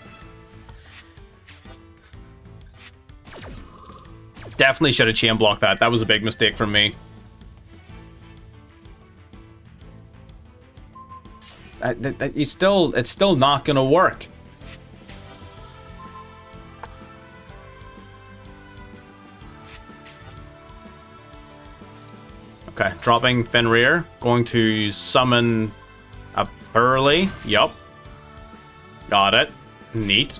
Definitely should have chain blocked that. That was a big mistake from me. It's still not gonna work. Okay, dropping Fenrir, going to summon a Purrely. Yup. Got it. Neat.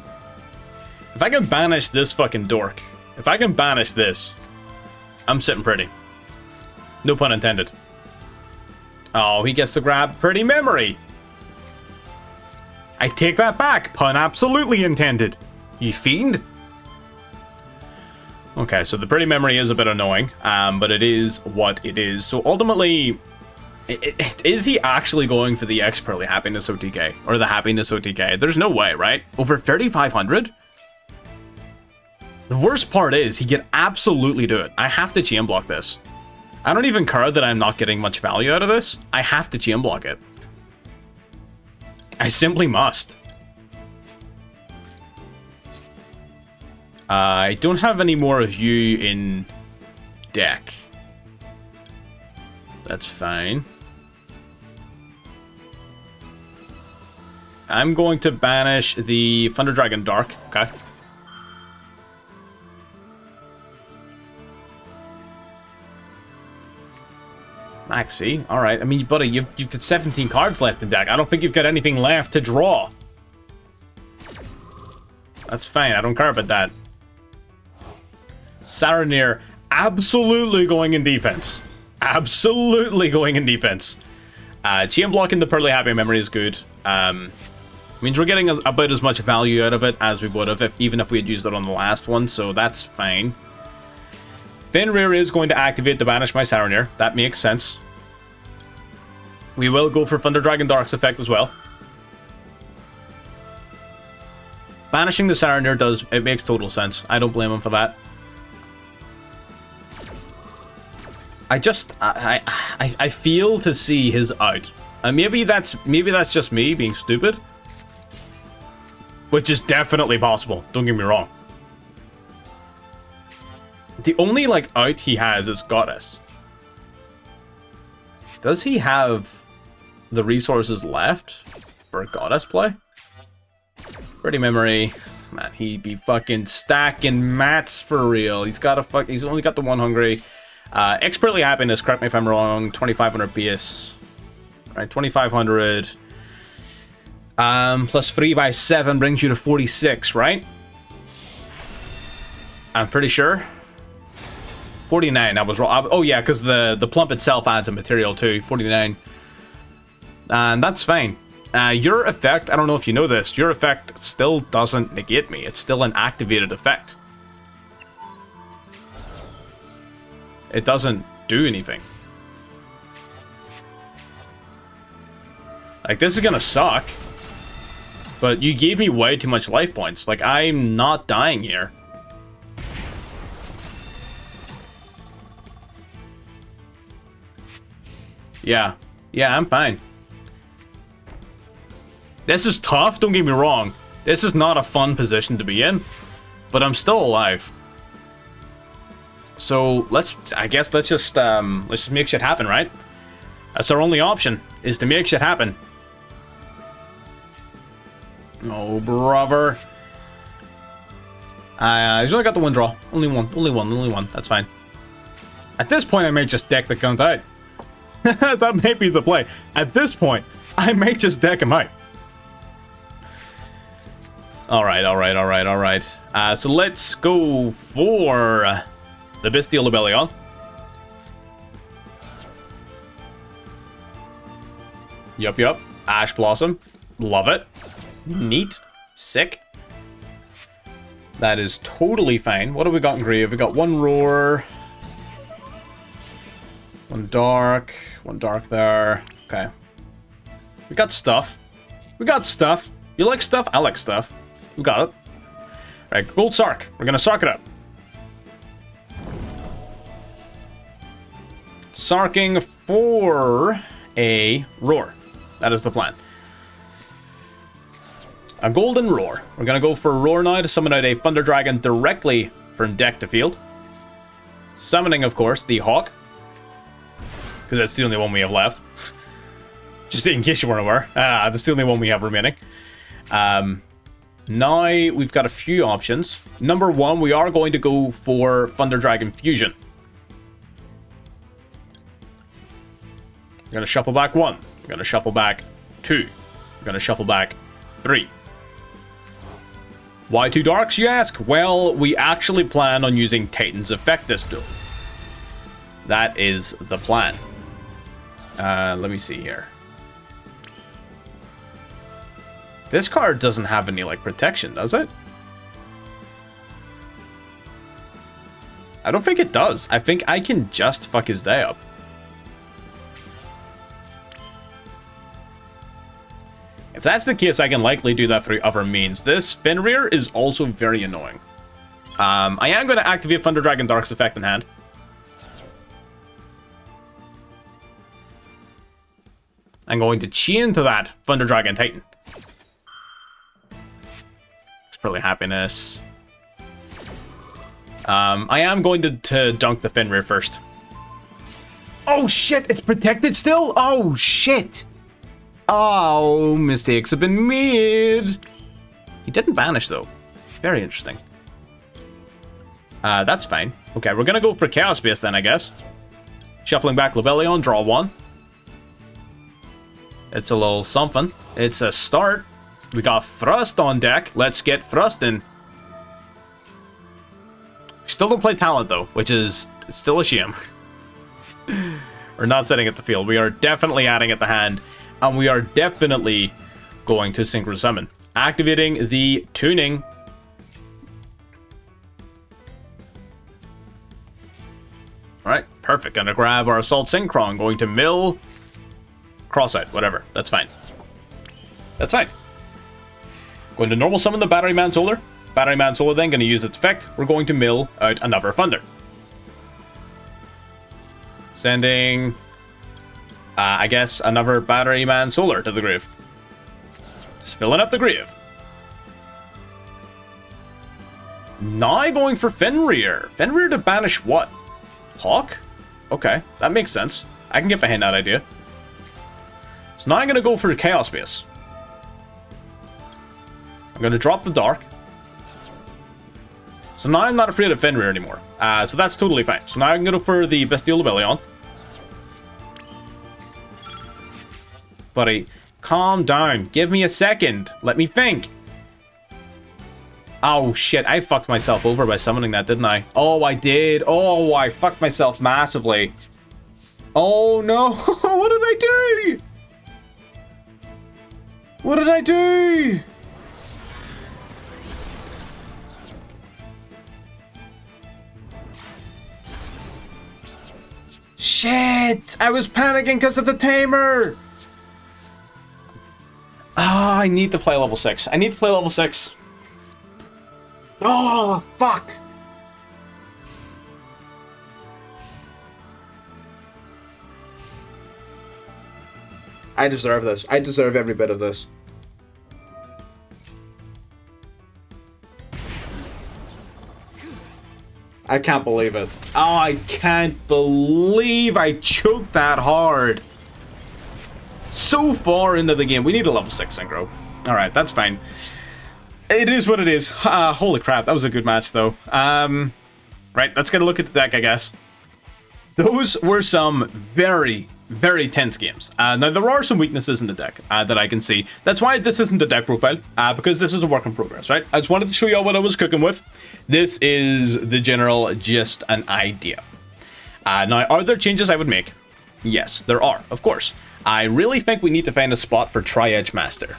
If I can banish this fucking dork, if I can banish this, I'm sitting pretty. No pun intended. Oh, he gets to grab Pretty Memory. I take that back. Pun absolutely intended. You fiend. Okay, so the Pretty Memory is a bit annoying, but it is what it is. So ultimately, is he actually going for the X-Purrely Happiness OTK? Or the Happiness OTK? There's no way, right? Over 3,500? The worst part is, he can absolutely do it. I have to chain block this. I don't even care that I'm not getting much value out of this. I have to chain block it. I simply must. I don't have any more of you in deck. That's fine. I'm going to banish the Thunder Dragon Dark. Okay. Maxi, alright. I mean, buddy, you've got 17 cards left in deck. I don't think you've got anything left to draw. That's fine, I don't care about that. Saranir, absolutely going in defense. Absolutely going in defense. Chain blocking the Purrely Happy Memory is good. Means we're getting about as much value out of it as we would have, even if we had used it on the last one, so that's fine. Fenrir is going to activate the Banish My Saranir. That makes sense. We will go for Thunder Dragon Dark's effect as well. Banishing the Saranir it makes total sense. I don't blame him for that. I feel to see his out. And maybe that's just me being stupid. Which is definitely possible, don't get me wrong. The only, like, out he has is Goddess. Does he have the resources left for a Goddess play? Pretty Memory. Man, he'd be fucking stacking mats for real. He's only got the one hungry. X-Purrely Happiness, correct me if I'm wrong, 2,500 base. Right, 2,500. Plus 3 by 7 brings you to 46, right? I'm pretty sure. 49, I was wrong. Oh yeah, because the plump itself adds a material too. 49. And that's fine. Your effect, I don't know if you know this, your effect still doesn't negate me. It's still an activated effect. It doesn't do anything. Like, this is gonna suck. But you gave me way too much life points. Like, I'm not dying here. Yeah. Yeah, I'm fine. This is tough, don't get me wrong. This is not a fun position to be in. But I'm still alive. So, I guess let's just make shit happen, right? That's our only option, is to make shit happen. Oh, brother. He's only got the one draw. Only one. That's fine. At this point, I may just deck the count out. That may be the play. At this point, I may just deck him out. Alright. So let's go for the Bestial Rebellion. Yup. Ash Blossom. Love it. Neat. Sick. That is totally fine. What have we got in grave? We got one Roar. One dark there. Okay. We got stuff. You like stuff? I like stuff. We got it. Alright, Gold Sark. We're gonna Sark it up. Sarking for a Roar. That is the plan. A Golden Roar. We're gonna go for a Roar now to summon out a Thunder Dragon directly from deck to field. Summoning, of course, the Hawk. Because that's the only one we have left. Just in case you weren't aware. That's the only one we have remaining. Now we've got a few options. Number one, we are going to go for Thunder Dragon Fusion. We're going to shuffle back 1. We're going to shuffle back 2. We're going to shuffle back 3. Why 2 darks, you ask? Well, we actually plan on using Titan's Effect this duel. That is the plan. Let me see here. This card doesn't have any, like, protection, does it? I don't think it does. I think I can just fuck his day up. If that's the case, I can likely do that through other means. This Fenrir is also very annoying. I am going to activate Thunder Dragon Dark's effect in hand. I'm going to chain to that Thunder Dragon Titan. Purrely Happiness. I am going to dunk the Fenrir first. Oh shit, it's protected still? Oh shit. Oh, mistakes have been made. He didn't banish though. Very interesting. That's fine. Okay, we're gonna go for Chaos Base then, I guess. Shuffling back Lebellion, draw 1. It's a little something. It's a start. We got Thrust on deck. Let's get Thrustin'. Still don't play Talent though, which is still a shame. We're not setting at the field. We are definitely adding at the hand. And we are definitely going to Synchro Summon. Activating the tuning. Alright, perfect. Gonna grab our Assault Synchron. Going to mill. Cross out, whatever. That's fine. That's fine. Going to normal summon the Battery Man Solar. Battery Man Solar then going to use its effect. We're going to mill out another Thunder. Sending, I guess, another Battery Man Solar to the grave. Just filling up the grave. Now going for Fenrir. Fenrir to banish what? Hawk? Okay, that makes sense. I can get behind that idea. So now I'm going to go for Chaos Base. I'm going to drop the Dark. So now I'm not afraid of Fenrir anymore. So that's totally fine. So now I'm going to go for the Bestial Rebellion. Buddy, calm down. Give me a second. Let me think. Oh shit, I fucked myself over by summoning that, didn't I? Oh, I did. Oh, I fucked myself massively. Oh no, what did I do? What did I do? Shit! I was panicking because of the tamer! I need to play level 6. I need to play level 6. Oh, fuck. I deserve this. I deserve every bit of this. I can't believe it. Oh, I can't believe I choked that hard. So far into the game. We need a level 6 synchro. Alright, that's fine. It is what it is. Holy crap, that was a good match, though. Right, let's get a look at the deck, I guess. Those were some very, very tense games. Now, there are some weaknesses in the deck that I can see. That's why this isn't a deck profile, because this is a work in progress, right? I just wanted to show you all what I was cooking with. This is the general just an idea. Now, are there changes I would make? Yes, there are, of course. I really think we need to find a spot for Tri-Edge Master.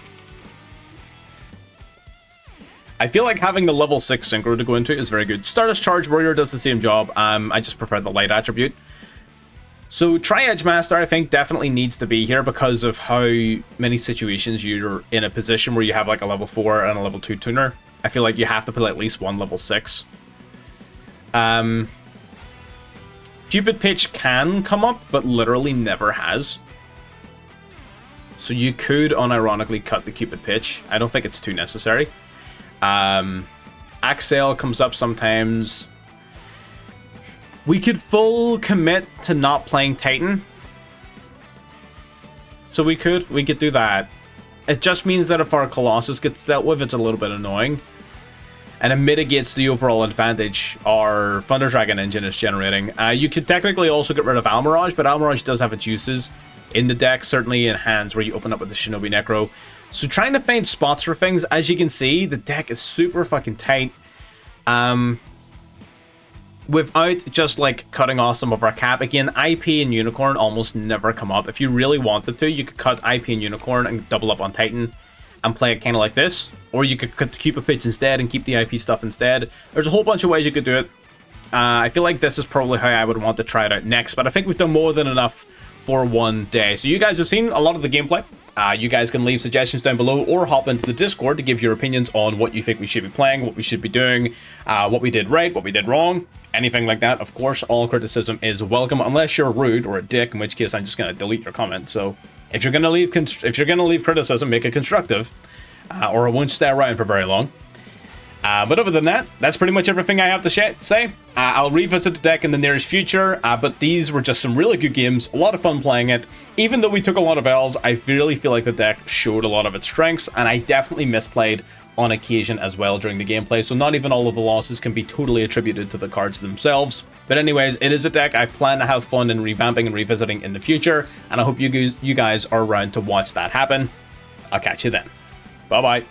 I feel like having the level 6 synchro to go into is very good. Stardust Charge Warrior does the same job. I just prefer the light attribute. So Tri-Edge Master, I think, definitely needs to be here because of how many situations you're in a position where you have like a level 4 and a level 2 tuner. I feel like you have to put at least one level 6. Cupid Pitch can come up, but literally never has. So you could unironically cut the Cupid Pitch. I don't think it's too necessary. Axel comes up sometimes. We could full commit to not playing Titan. So we could do that. It just means that if our Colossus gets dealt with, it's a little bit annoying. And it mitigates the overall advantage our Thunder Dragon engine is generating. You could technically also get rid of Almirage, but Almirage does have its uses in the deck, certainly in hands where you open up with the Shinobi Necro. So trying to find spots for things, as you can see, the deck is super fucking tight. Without just like cutting off some of our cap. Again, IP and Unicorn almost never come up. If you really wanted to, you could cut IP and Unicorn and double up on Titan and play it kind of like this. Or you could cut the Cupid Pitch instead and keep the IP stuff instead. There's a whole bunch of ways you could do it. I feel like this is probably how I would want to try it out next, but I think we've done more than enough for one day. So you guys have seen a lot of the gameplay. You guys can leave suggestions down below or hop into the Discord to give your opinions on what you think we should be playing, what we should be doing, what we did right, what we did wrong, anything like that. Of course, all criticism is welcome, unless you're rude or a dick, in which case I'm just going to delete your comment. So if you're going to leave criticism, make it constructive, or it won't stay around for very long. But other than that, that's pretty much everything I have to say. I'll revisit the deck in the nearest future, but these were just some really good games, a lot of fun playing it. Even though we took a lot of L's, I really feel like the deck showed a lot of its strengths, and I definitely misplayed on occasion as well during the gameplay, so not even all of the losses can be totally attributed to the cards themselves. But anyways, it is a deck I plan to have fun in revamping and revisiting in the future, and I hope you guys are around to watch that happen. I'll catch you then. Bye-bye.